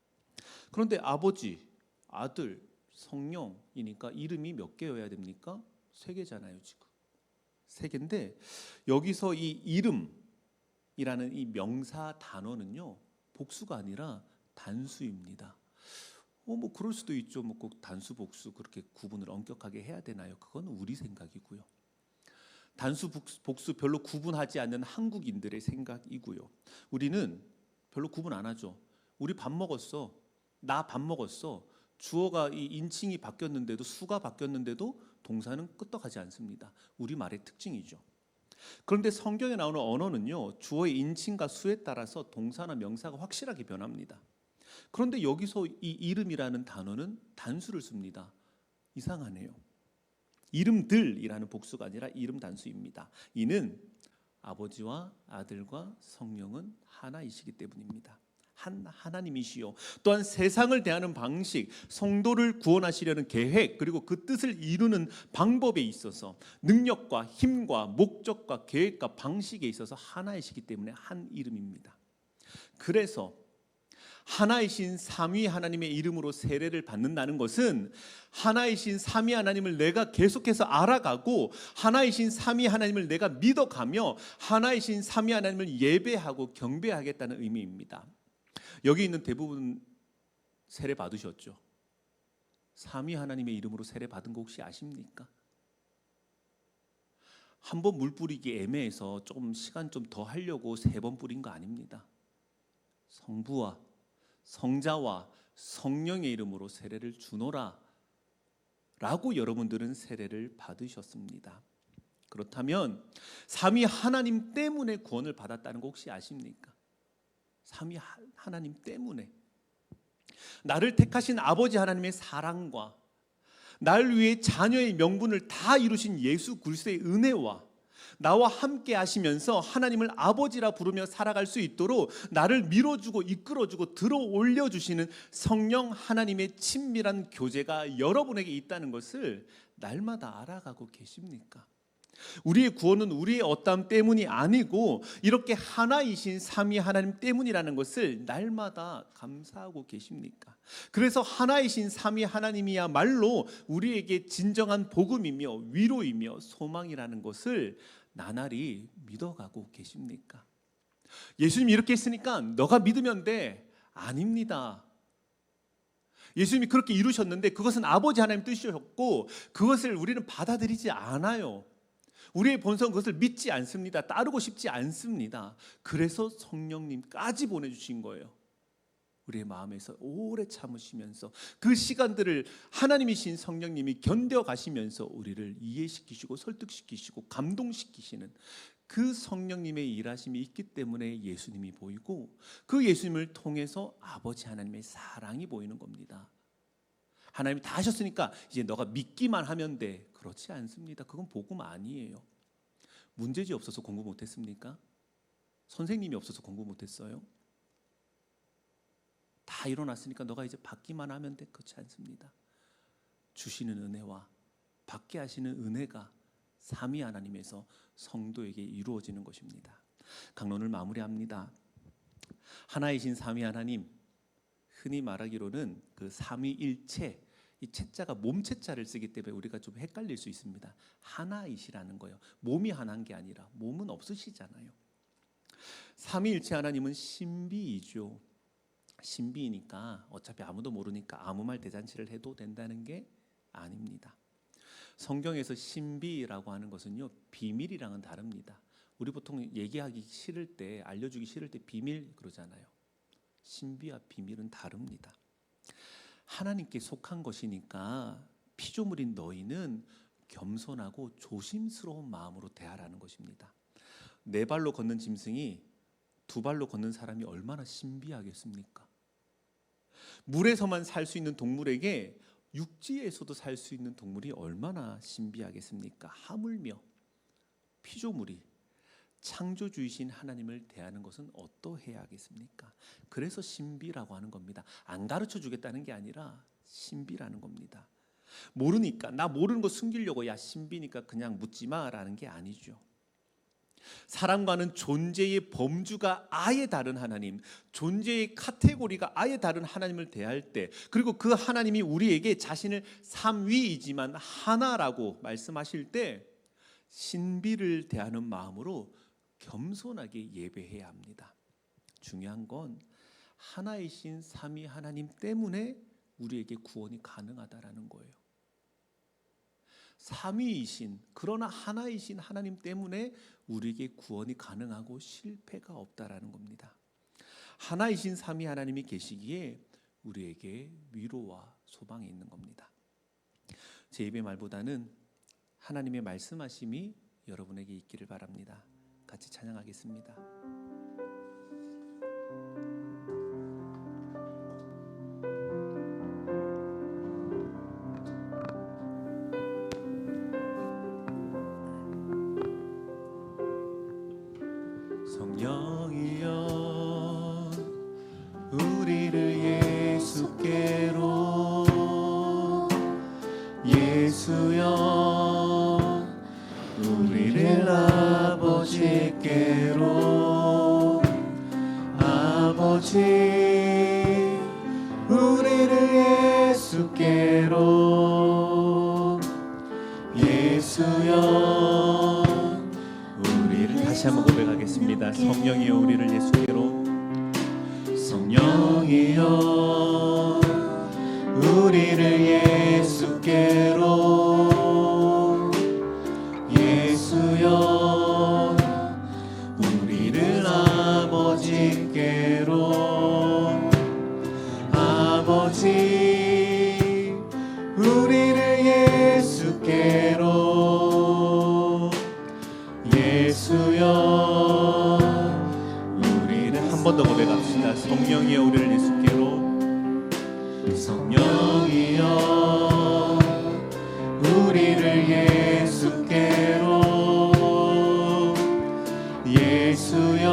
그런데 아버지, 아들, 성령이니까 이름이 몇 개여야 됩니까? 3개잖아요. 지금 3개인데 여기서 이 이름이라는 이 명사 단어는요, 복수가 아니라 단수입니다. 뭐 그럴 수도 있죠. 뭐 꼭 단수 복수 그렇게 구분을 엄격하게 해야 되나요? 그건 우리 생각이고요. 단수 복수 별로 구분하지 않는 한국인들의 생각이고요. 우리는 별로 구분 안 하죠. 우리 밥 먹었어. 나 밥 먹었어. 주어가 이 인칭이 바뀌었는데도, 수가 바뀌었는데도 동사는 끄떡하지 않습니다. 우리 말의 특징이죠. 그런데 성경에 나오는 언어는요, 주어의 인칭과 수에 따라서 동사나 명사가 확실하게 변합니다. 그런데 여기서 이 이름이라는 단어는 단수를 씁니다. 이상하네요. 이름들이라는 복수가 아니라 이름 단수입니다. 이는 아버지와 아들과 성령은 하나이시기 때문입니다. 한 하나님이시요, 또한 세상을 대하는 방식, 성도를 구원하시려는 계획, 그리고 그 뜻을 이루는 방법에 있어서 능력과 힘과 목적과 계획과 방식에 있어서 하나이시기 때문에 한 이름입니다. 그래서 하나이신 삼위 하나님의 이름으로 세례를 받는다는 것은 하나이신 삼위 하나님을 내가 계속해서 알아가고, 하나이신 삼위 하나님을 내가 믿어가며, 하나이신 삼위 하나님을 예배하고 경배하겠다는 의미입니다. 여기 있는 대부분 세례 받으셨죠? 삼위 하나님의 이름으로 세례 받은 거 혹시 아십니까? 한 번 물 뿌리기 애매해서 조금 시간 좀 더 하려고 3번 뿌린 거 아닙니다. 성부와 성자와 성령의 이름으로 세례를 주노라 라고 여러분들은 세례를 받으셨습니다. 그렇다면 삼위 하나님 때문에 구원을 받았다는 거 혹시 아십니까? 삼위 하나님 때문에, 나를 택하신 아버지 하나님의 사랑과 나를 위해 자녀의 명분을 다 이루신 예수 그리스도의 은혜와 나와 함께 하시면서 하나님을 아버지라 부르며 살아갈 수 있도록 나를 밀어주고 이끌어주고 들어 올려주시는 성령 하나님의 친밀한 교제가 여러분에게 있다는 것을 날마다 알아가고 계십니까? 우리의 구원은 우리의 어떠함 때문이 아니고 이렇게 하나이신 삼위 하나님 때문이라는 것을 날마다 감사하고 계십니까? 그래서 하나이신 삼위 하나님이야말로 우리에게 진정한 복음이며 위로이며 소망이라는 것을 나날이 믿어가고 계십니까? 예수님이 이렇게 했으니까 너가 믿으면 돼. 아닙니다. 예수님이 그렇게 이루셨는데 그것은 아버지 하나님 뜻이었고 그것을 우리는 받아들이지 않아요. 우리의 본성은 그것을 믿지 않습니다. 따르고 싶지 않습니다. 그래서 성령님까지 보내주신 거예요. 우리의 마음에서 오래 참으시면서 그 시간들을 하나님이신 성령님이 견뎌가시면서 우리를 이해시키시고 설득시키시고 감동시키시는 그 성령님의 일하심이 있기 때문에 예수님이 보이고, 그 예수님을 통해서 아버지 하나님의 사랑이 보이는 겁니다. 하나님이 다 하셨으니까 이제 너가 믿기만 하면 돼. 그렇지 않습니다. 그건 복음 아니에요. 문제지 없어서 공부 못했습니까? 선생님이 없어서 공부 못했어요? 다 일어났으니까 너가 이제 받기만 하면 돼. 그렇지 않습니다. 주시는 은혜와 받게 하시는 은혜가 삼위 하나님에서 성도에게 이루어지는 것입니다. 강론을 마무리합니다. 하나이신 삼위 하나님, 흔히 말하기로는 그 삼위일체, 이 채자가 몸체자를 쓰기 때문에 우리가 좀 헷갈릴 수 있습니다. 하나이시라는 거예요. 몸이 하나인 게 아니라 몸은 없으시잖아요. 삼위일체 하나님은 신비이죠. 신비이니까 어차피 아무도 모르니까 아무 말 대잔치를 해도 된다는 게 아닙니다. 성경에서 신비라고 하는 것은요, 비밀이랑은 다릅니다. 우리 보통 얘기하기 싫을 때, 알려주기 싫을 때 비밀 그러잖아요. 신비와 비밀은 다릅니다. 하나님께 속한 것이니까 피조물인 너희는 겸손하고 조심스러운 마음으로 대하라는 것입니다. 4발로 걷는 짐승이 2발로 걷는 사람이 얼마나 신비하겠습니까? 물에서만 살 수 있는 동물에게 육지에서도 살 수 있는 동물이 얼마나 신비하겠습니까? 하물며 피조물이 창조주이신 하나님을 대하는 것은 어떠해야 하겠습니까? 그래서 신비라고 하는 겁니다. 안 가르쳐 주겠다는 게 아니라 신비라는 겁니다. 모르니까, 나 모르는 거 숨기려고 야 신비니까 그냥 묻지 마라는 게 아니죠. 사람과는 존재의 범주가 아예 다른 하나님, 존재의 카테고리가 아예 다른 하나님을 대할 때, 그리고 그 하나님이 우리에게 자신을 삼위이지만 하나라고 말씀하실 때 신비를 대하는 마음으로 겸손하게 예배해야 합니다. 중요한 건 하나이신 삼위 하나님 때문에 우리에게 구원이 가능하다라는 거예요. 삼위이신 그러나 하나이신 하나님 때문에 우리에게 구원이 가능하고 실패가 없다라는 겁니다. 하나이신 삼위 하나님이 계시기에 우리에게 위로와 소망이 있는 겁니다. 제 입의 말보다는 하나님의 말씀하심이 여러분에게 있기를 바랍니다. 같이 찬양하겠습니다. 성령이여 우리를 예수께로 예수여 우리를 아버지께로 아버지 우리를 예수께로 예수여 우리를 다시 한번 고백하겠습니다. 성령이여 우리를 예수께로 성령이여 우리를 예수께로 예수여 우리를 아버지께로 아버지 우리를 예수께로 예수여 우리를 한 번 더 고백합시다. 성령이여 우리를 예수께로 성령이여 우리를 예수께로 예수여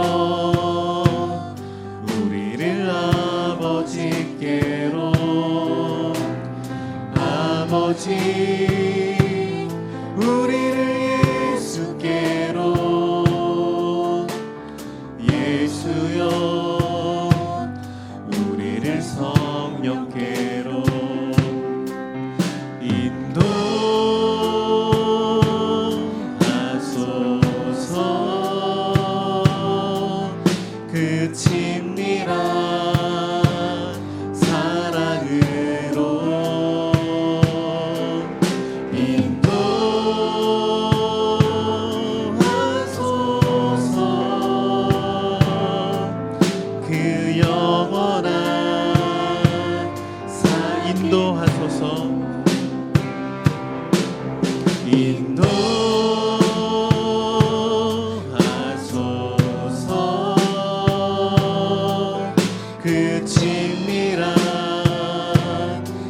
우리를 아버지께로 아버지 우리를 예수께로 예수여 우리를 성령께로 인도하소서 그 친밀한 사랑으로 인도하소서 그 영원한 인도하소서 인도하소서 그 친밀한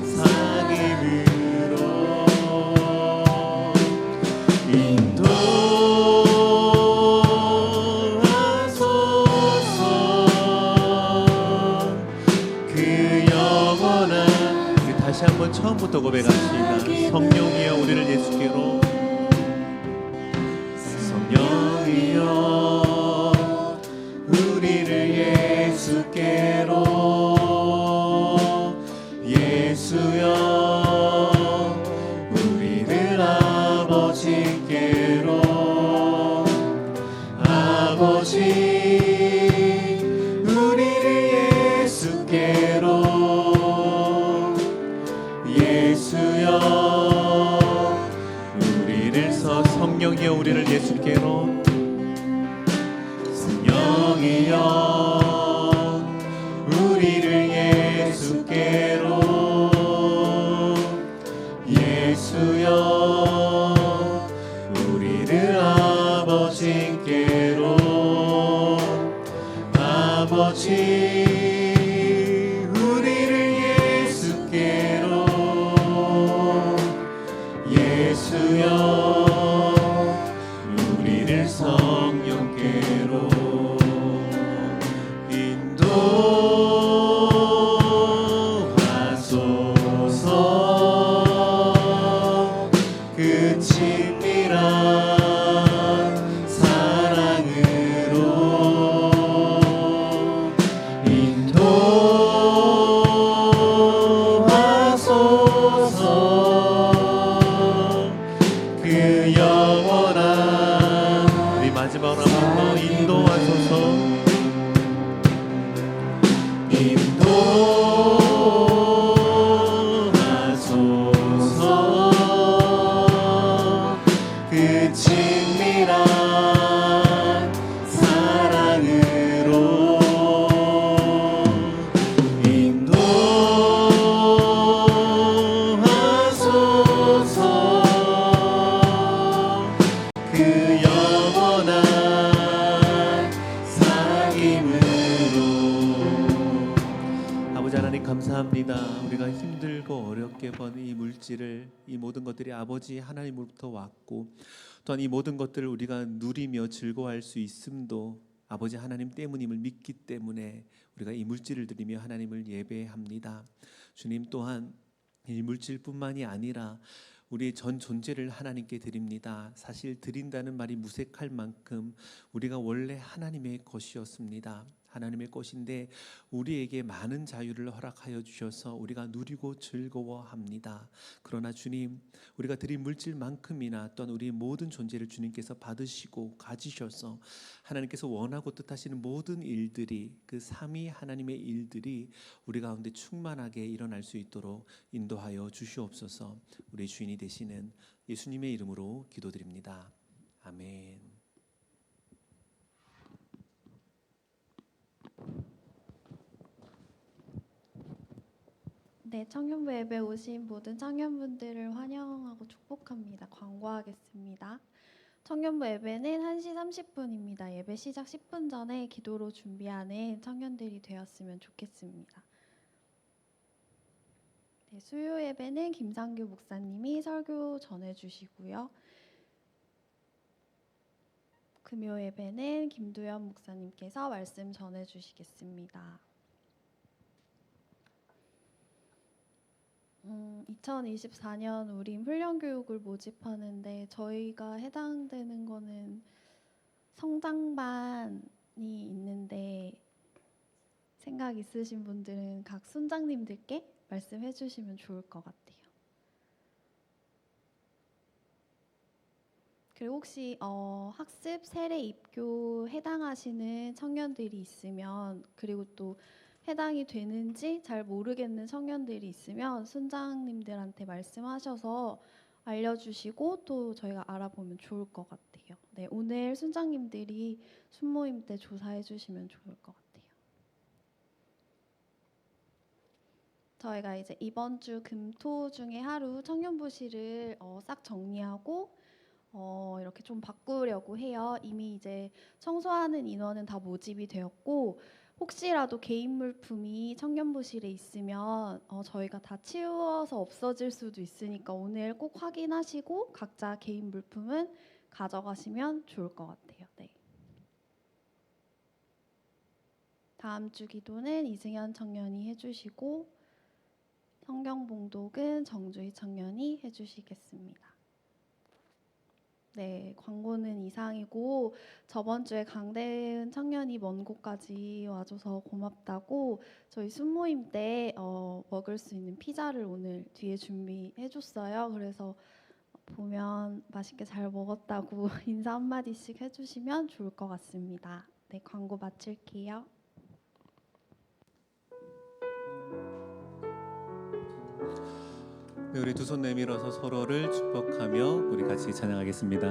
사귐으로 인도하소서 그 영원한 우리 다시 한번 처음부터 고백합시다. 성령이여 우리를 예수께로 성령이여 우리를 예수께로 예수여 우리를 아버지께로 아버지 우리를 예수께로 예수여 우리를 성령이여 우리를 예수께로 성령이여 우리를 예수께로 예수여 우리를 아버지께로 아버지 우리를 예수께로 예수여 우리를 성령께로 인도하소서 그 친밀한 사랑으로 인도하소서 그 영원한 우리 마지막으로 한번 인도하소서 인도하소서 어렵게 번 이 물질을, 이 모든 것들이 아버지 하나님으로부터 왔고 또한 이 모든 것들을 우리가 누리며 즐거워할 수 있음도 아버지 하나님 때문임을 믿기 때문에 우리가 이 물질을 드리며 하나님을 예배합니다. 주님, 또한 이 물질뿐만이 아니라 우리 전 존재를 하나님께 드립니다. 사실 드린다는 말이 무색할 만큼 우리가 원래 하나님의 것이었습니다. 하나님의 것인데 우리에게 많은 자유를 허락하여 주셔서 우리가 누리고 즐거워합니다. 그러나 주님, 우리가 드린 물질만큼이나 또한 우리 모든 존재를 주님께서 받으시고 가지셔서 하나님께서 원하고 뜻하시는 모든 일들이, 그 삼위 하나님의 일들이 우리 가운데 충만하게 일어날 수 있도록 인도하여 주시옵소서. 우리 주인이 되시는 예수님의 이름으로 기도드립니다. 아멘. 네, 청년부 예배 오신 모든 청년분들을 환영하고 축복합니다. 광고하겠습니다. 청년부 예배는 1시 30분입니다. 예배 시작 10분 전에 기도로 준비하는 청년들이 되었으면 좋겠습니다. 네, 수요 예배는 김상규 목사님이 설교 전해주시고요. 금요 예배는 김두현 목사님께서 말씀 전해주시겠습니다. 2024년 우림 훈련교육을 모집하는데 저희가 해당되는 거는 성장반이 있는데 생각 있으신 분들은 각 순장님들께 말씀해 주시면 좋을 것 같아요. 그리고 혹시 학습 세례 입교 해당하시는 청년들이 있으면, 그리고 또 해당이 되는지 잘 모르겠는 청년들이 있으면 순장님들한테 말씀하셔서 알려주시고 또 저희가 알아보면 좋을 것 같아요. 네, 오늘 순장님들이 순모임 때 조사해 주시면 좋을 것 같아요. 저희가 이제 이번 주 금토 중에 하루 청년부실을 싹 정리하고 이렇게 좀 바꾸려고 해요. 이미 이제 청소하는 인원은 다 모집이 되었고, 혹시라도 개인 물품이 청년부실에 있으면 저희가 다 치워서 없어질 수도 있으니까 오늘 꼭 확인하시고 각자 개인 물품은 가져가시면 좋을 것 같아요. 네. 다음 주 기도는 이승현 청년이 해주시고 성경 봉독은 정주희 청년이 해주시겠습니다. 네, 광고는 이상이고, 저번 주에 강대은 청년이 먼 곳까지 와줘서 고맙다고 저희 순모임 때 먹을 수 있는 피자를 오늘 뒤에 준비해줬어요. 그래서 보면 맛있게 잘 먹었다고 인사 한마디씩 해주시면 좋을 것 같습니다. 네, 광고 마칠게요. 네, 우리 두 손 내밀어서 서로를 축복하며 우리 같이 찬양하겠습니다.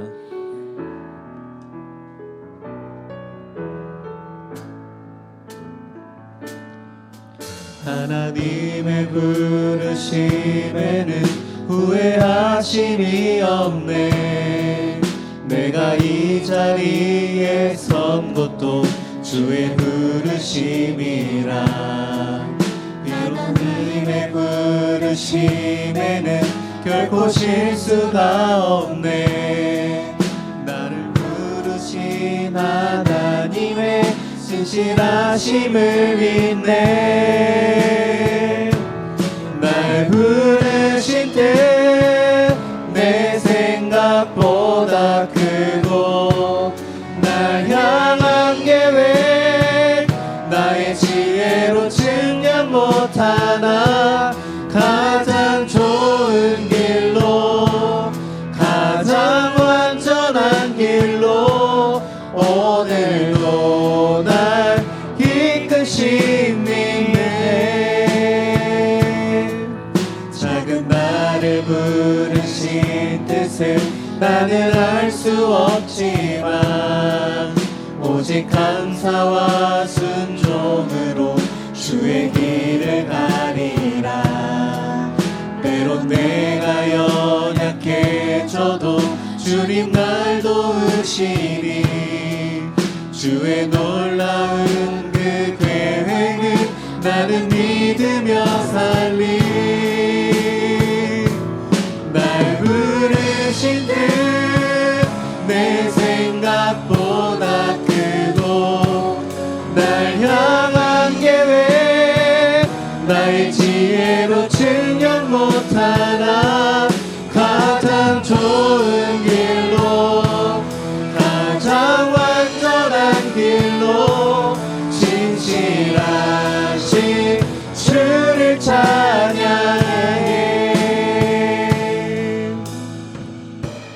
하나님의 부르심에는 후회하심이 없네. 내가 이 자리에 선 것도 주의 부르심이라. 하나님의 부르심에는 결코 실수가 없네. 나를 부르신 하나님의 신실하심을 믿네. 날 부르신 뜻 내 생각보다 크고, 날 향한 계획 나의 지혜로 측량 못하나. 가장 좋은 길로, 가장 완전한 길로 오늘도 날 이끄시네. 작은 나를 부르신 뜻을 나는 알 수 없지만, 오직 감사와 순종으로 주의 길을 가리라. 때론 내가 연약해져도 주님 날 도우시니, 주의 놀라운 그 계획을 나는 믿으며 살리. 따라 가장 좋은 길로 가장 완전한 길로 진실하신 주를 찬양해.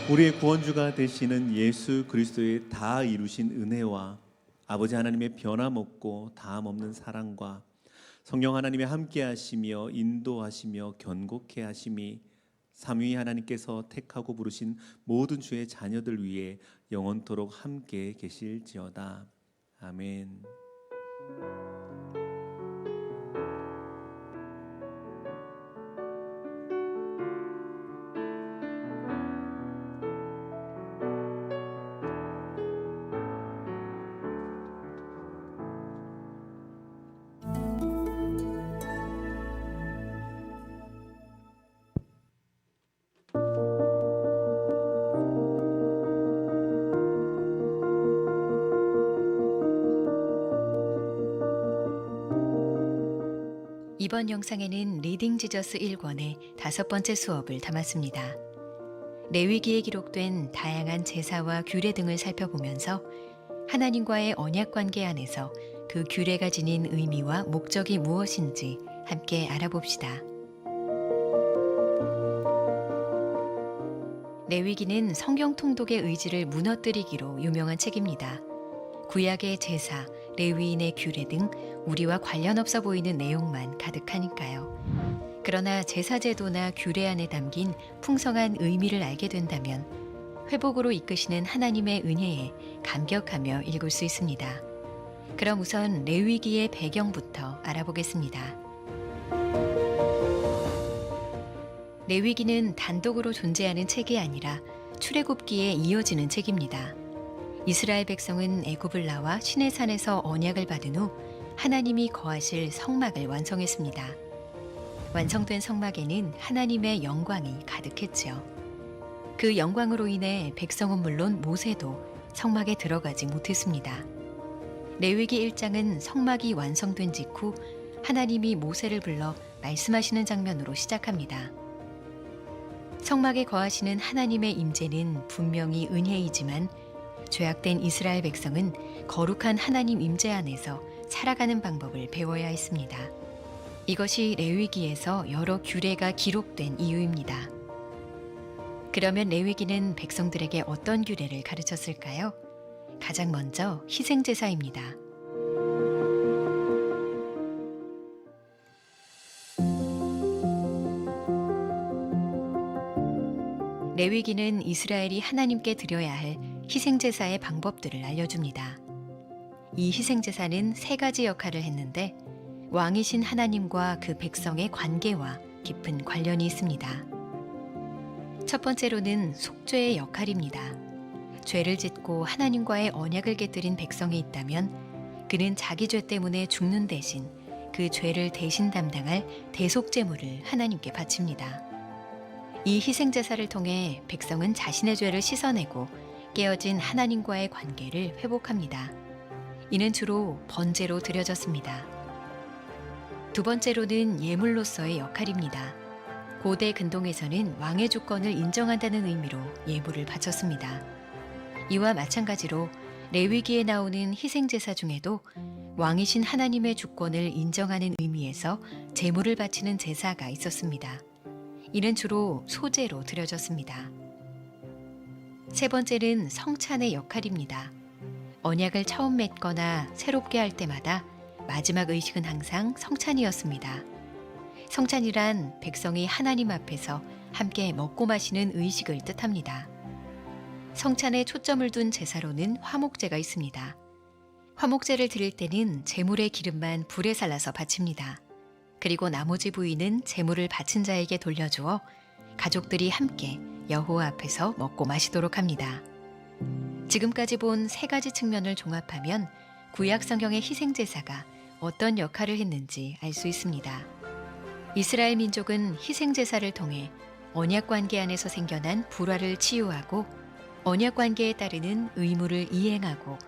우리의 구원주가 되시는 예수 그리스도의 다 이루신 은혜와 아버지 하나님의 변함없고 다함없는 사랑과 성령 하나님의 함께 하시며 인도하시며 견고케 하심이 삼위 하나님께서 택하고 부르신 모든 주의 자녀들 위해 영원토록 함께 계실지어다. 아멘. 이번 영상에는 리딩 지저스 1권의 5번째 수업을 담았습니다. 레위기에 기록된 다양한 제사와 규례 등을 살펴보면서 하나님과의 언약 관계 안에서 그 규례가 지닌 의미와 목적이 무엇인지 함께 알아봅시다. 레위기는 성경 통독의 의지를 무너뜨리기로 유명한 책입니다. 구약의 제사, 레위인의 규례 등 우리와 관련 없어 보이는 내용만 가득하니까요. 그러나 제사제도나 규례 안에 담긴 풍성한 의미를 알게 된다면 회복으로 이끄시는 하나님의 은혜에 감격하며 읽을 수 있습니다. 그럼 우선 레위기의 배경부터 알아보겠습니다. 레위기는 단독으로 존재하는 책이 아니라 출애굽기에 이어지는 책입니다. 이스라엘 백성은 애굽을 나와 시내산에서 언약을 받은 후 하나님이 거하실 성막을 완성했습니다. 완성된 성막에는 하나님의 영광이 가득했지요. 그 영광으로 인해 백성은 물론 모세도 성막에 들어가지 못했습니다. 레위기 1장은 성막이 완성된 직후 하나님이 모세를 불러 말씀하시는 장면으로 시작합니다. 성막에 거하시는 하나님의 임재는 분명히 은혜이지만 죄악된 이스라엘 백성은 거룩한 하나님 임재 안에서 살아가는 방법을 배워야 했습니다. 이것이 레위기에서 여러 규례가 기록된 이유입니다. 그러면 레위기는 백성들에게 어떤 규례를 가르쳤을까요? 가장 먼저 희생제사입니다. 레위기는 이스라엘이 하나님께 드려야 할 희생제사의 방법들을 알려줍니다. 이 희생제사는 3가지 역할을 했는데 왕이신 하나님과 그 백성의 관계와 깊은 관련이 있습니다. 첫 번째로는 속죄의 역할입니다. 죄를 짓고 하나님과의 언약을 깨뜨린 백성이 있다면 그는 자기 죄 때문에 죽는 대신 그 죄를 대신 담당할 대속제물을 하나님께 바칩니다. 이 희생제사를 통해 백성은 자신의 죄를 씻어내고 깨어진 하나님과의 관계를 회복합니다. 이는 주로 번제로 드려졌습니다. 두 번째로는 예물로서의 역할입니다. 고대 근동에서는 왕의 주권을 인정한다는 의미로 예물을 바쳤습니다. 이와 마찬가지로 레위기에 나오는 희생제사 중에도 왕이신 하나님의 주권을 인정하는 의미에서 제물을 바치는 제사가 있었습니다. 이는 주로 소제로 드려졌습니다. 세 번째는 성찬의 역할입니다. 언약을 처음 맺거나 새롭게 할 때마다 마지막 의식은 항상 성찬이었습니다. 성찬이란 백성이 하나님 앞에서 함께 먹고 마시는 의식을 뜻합니다. 성찬에 초점을 둔 제사로는 화목제가 있습니다. 화목제를 드릴 때는 제물의 기름만 불에 살라서 바칩니다. 그리고 나머지 부위는 제물을 바친 자에게 돌려주어 가족들이 함께 여호와 앞에서 먹고 마시도록 합니다. 지금까지 본 3가지 측면을 종합하면 구약 성경의 희생제사가 어떤 역할을 했는지 알 수 있습니다. 이스라엘 민족은 희생제사를 통해 언약관계 안에서 생겨난 불화를 치유하고 언약관계에 따르는 의무를 이행하고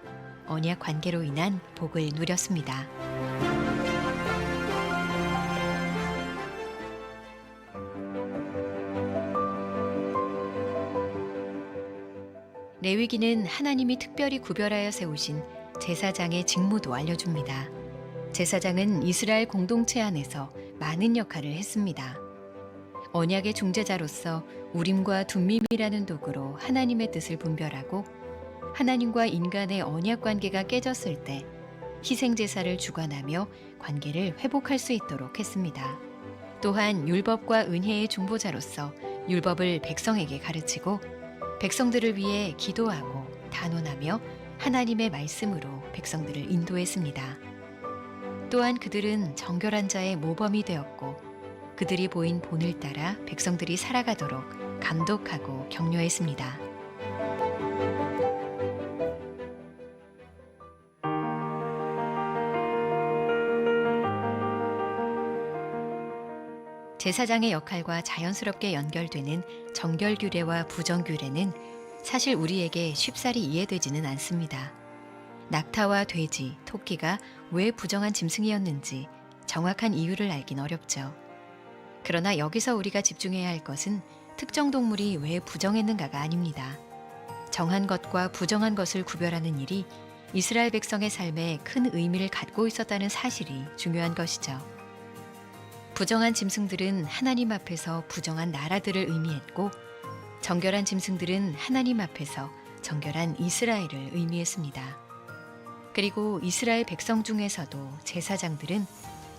언약관계로 인한 복을 누렸습니다. 레위기는 하나님이 특별히 구별하여 세우신 제사장의 직무도 알려줍니다. 제사장은 이스라엘 공동체 안에서 많은 역할을 했습니다. 언약의 중재자로서 우림과 둠밈이라는 도구로 하나님의 뜻을 분별하고 하나님과 인간의 언약 관계가 깨졌을 때 희생 제사를 주관하며 관계를 회복할 수 있도록 했습니다. 또한 율법과 은혜의 중보자로서 율법을 백성에게 가르치고 백성들을 위해 기도하고 단언하며 하나님의 말씀으로 백성들을 인도했습니다. 또한 그들은 정결한 자의 모범이 되었고 그들이 보인 본을 따라 백성들이 살아가도록 감독하고 격려했습니다. 제사장의 역할과 자연스럽게 연결되는 정결규례와 부정규례는 사실 우리에게 쉽사리 이해되지는 않습니다. 낙타와 돼지, 토끼가 왜 부정한 짐승이었는지 정확한 이유를 알긴 어렵죠. 그러나 여기서 우리가 집중해야 할 것은 특정 동물이 왜 부정했는가가 아닙니다. 정한 것과 부정한 것을 구별하는 일이 이스라엘 백성의 삶에 큰 의미를 갖고 있었다는 사실이 중요한 것이죠. 부정한 짐승들은 하나님 앞에서 부정한 나라들을 의미했고 정결한 짐승들은 하나님 앞에서 정결한 이스라엘을 의미했습니다. 그리고 이스라엘 백성 중에서도 제사장들은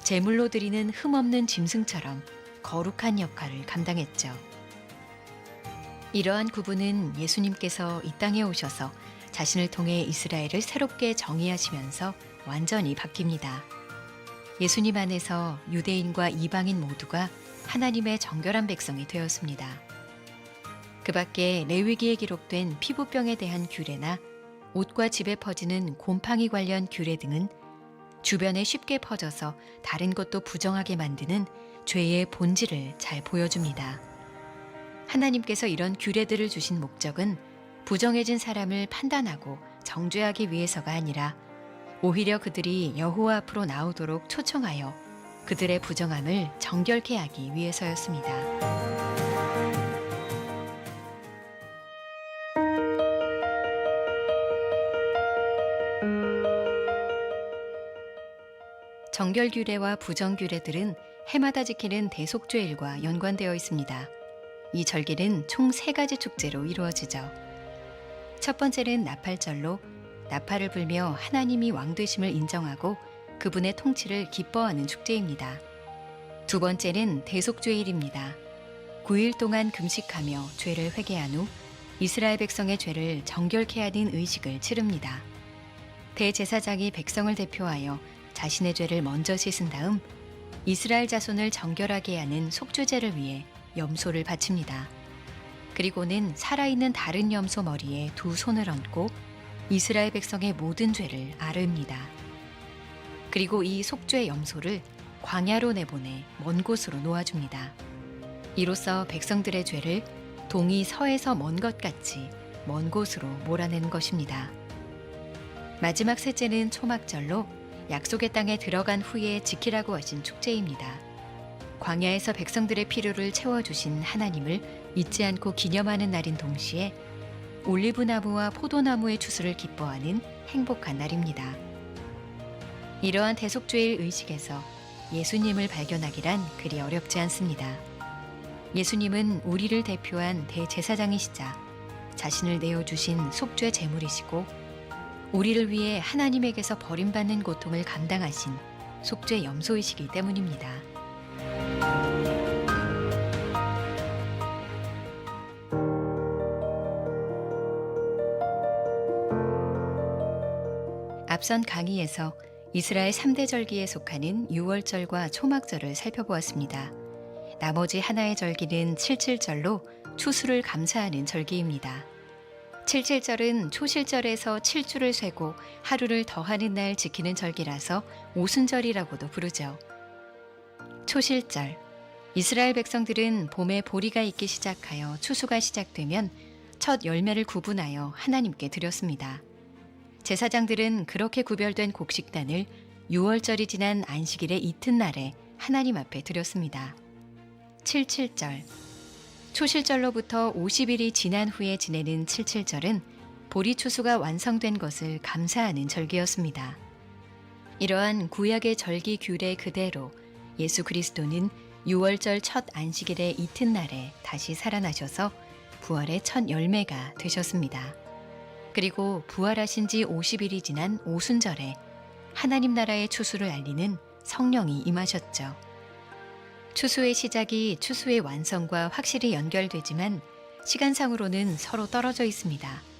제물로 드리는 흠없는 짐승처럼 거룩한 역할을 감당했죠. 이러한 구분은 예수님께서 이 땅에 오셔서 자신을 통해 이스라엘을 새롭게 정의하시면서 완전히 바뀝니다. 예수님 안에서 유대인과 이방인 모두가 하나님의 정결한 백성이 되었습니다. 그 밖에 레위기에 기록된 피부병에 대한 규례나 옷과 집에 퍼지는 곰팡이 관련 규례 등은 주변에 쉽게 퍼져서 다른 것도 부정하게 만드는 죄의 본질을 잘 보여줍니다. 하나님께서 이런 규례들을 주신 목적은 부정해진 사람을 판단하고 정죄하기 위해서가 아니라 오히려 그들이 여호와 앞으로 나오도록 초청하여 그들의 부정함을 정결케 하기 위해서였습니다. 정결규례와 부정규례들은 해마다 지키는 대속죄일과 연관되어 있습니다. 이 절기는 총 3가지 축제로 이루어지죠. 첫 번째는 나팔절로 나팔을 불며 하나님이 왕 되심을 인정하고 그분의 통치를 기뻐하는 축제입니다. 두 번째는 대속죄일입니다. 9일 동안 금식하며 죄를 회개한 후 이스라엘 백성의 죄를 정결케 하는 의식을 치릅니다. 대제사장이 백성을 대표하여 자신의 죄를 먼저 씻은 다음 이스라엘 자손을 정결하게 하는 속죄제를 위해 염소를 바칩니다. 그리고는 살아있는 다른 염소 머리에 2 손을 얹고 이스라엘 백성의 모든 죄를 아릅니다. 그리고 이 속죄 염소를 광야로 내보내 먼 곳으로 놓아줍니다. 이로써 백성들의 죄를 동이 서에서 먼 것 같이 먼 곳으로 몰아내는 것입니다. 마지막 셋째는 초막절로 약속의 땅에 들어간 후에 지키라고 하신 축제입니다. 광야에서 백성들의 필요를 채워주신 하나님을 잊지 않고 기념하는 날인 동시에 올리브나무와 포도나무의 추수를 기뻐하는 행복한 날입니다. 이러한 대속죄일 의식에서 예수님을 발견하기란 그리 어렵지 않습니다. 예수님은 우리를 대표한 대제사장이시자 자신을 내어주신 속죄 제물이시고 우리를 위해 하나님에게서 버림받는 고통을 감당하신 속죄 염소이시기 때문입니다. 앞선 강의에서 이스라엘 3대 절기에 속하는 유월절과 초막절을 살펴보았습니다. 나머지 하나의 절기는 칠칠절로 추수를 감사하는 절기입니다. 칠칠절은 초실절에서 7주를 세고 하루를 더하는 날 지키는 절기라서 오순절이라고도 부르죠. 초실절, 이스라엘 백성들은 봄에 보리가 익기 시작하여 추수가 시작되면 첫 열매를 구분하여 하나님께 드렸습니다. 제사장들은 그렇게 구별된 곡식단을 유월절이 지난 안식일의 이튿날에 하나님 앞에 드렸습니다. 칠칠절, 초실절로부터 50일이 지난 후에 지내는 칠칠절은 보리추수가 완성된 것을 감사하는 절기였습니다. 이러한 구약의 절기 규례 그대로 예수 그리스도는 6월절 첫 안식일의 이튿날에 다시 살아나셔서 부활의 첫 열매가 되셨습니다. 그리고 부활하신 지 50일이 지난 오순절에 하나님 나라의 추수를 알리는 성령이 임하셨죠. 추수의 시작이 추수의 완성과 확실히 연결되지만 시간상으로는 서로 떨어져 있습니다.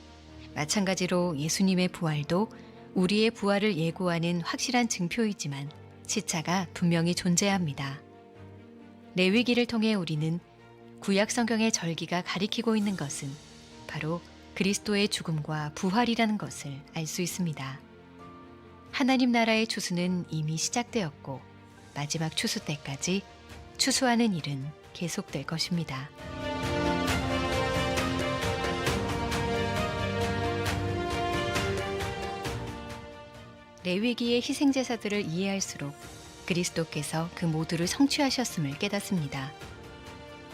마찬가지로 예수님의 부활도 우리의 부활을 예고하는 확실한 증표이지만 시차가 분명히 존재합니다. 레위기를 통해 우리는 구약 성경의 절기가 가리키고 있는 것은 바로 그리스도의 죽음과 부활이라는 것을 알 수 있습니다. 하나님 나라의 추수는 이미 시작되었고 마지막 추수 때까지 추수하는 일은 계속될 것입니다. 레위기의 희생제사들을 이해할수록 그리스도께서 그 모두를 성취하셨음을 깨닫습니다.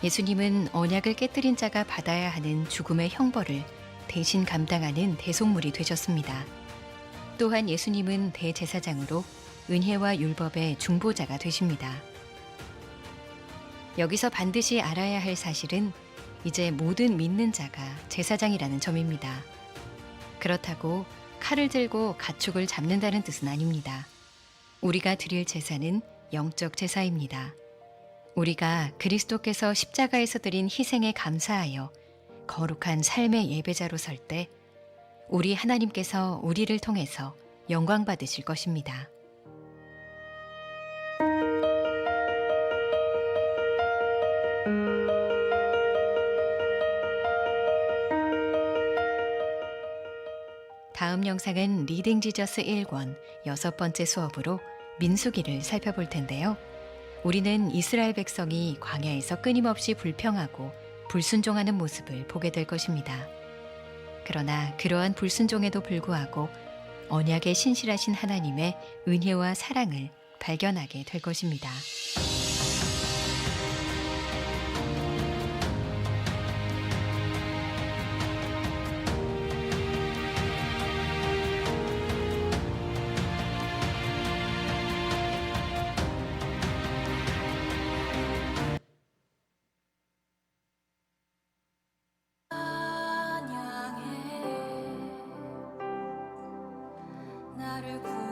예수님은 언약을 깨뜨린 자가 받아야 하는 죽음의 형벌을 대신 감당하는 대속물이 되셨습니다. 또한 예수님은 대제사장으로 은혜와 율법의 중보자가 되십니다. 여기서 반드시 알아야 할 사실은 이제 모든 믿는 자가 제사장이라는 점입니다. 그렇다고 칼을 들고 가축을 잡는다는 뜻은 아닙니다. 우리가 드릴 제사는 영적 제사입니다. 우리가 그리스도께서 십자가에서 드린 희생에 감사하여 거룩한 삶의 예배자로 설 때 우리 하나님께서 우리를 통해서 영광 받으실 것입니다. 다음 영상은 리딩 지저스 1권 6번째 수업으로 민수기를 살펴볼 텐데요. 우리는 이스라엘 백성이 광야에서 끊임없이 불평하고 불순종하는 모습을 보게 될 것입니다. 그러나 그러한 불순종에도 불구하고 언약에 신실하신 하나님의 은혜와 사랑을 발견하게 될 것입니다. 나를 구원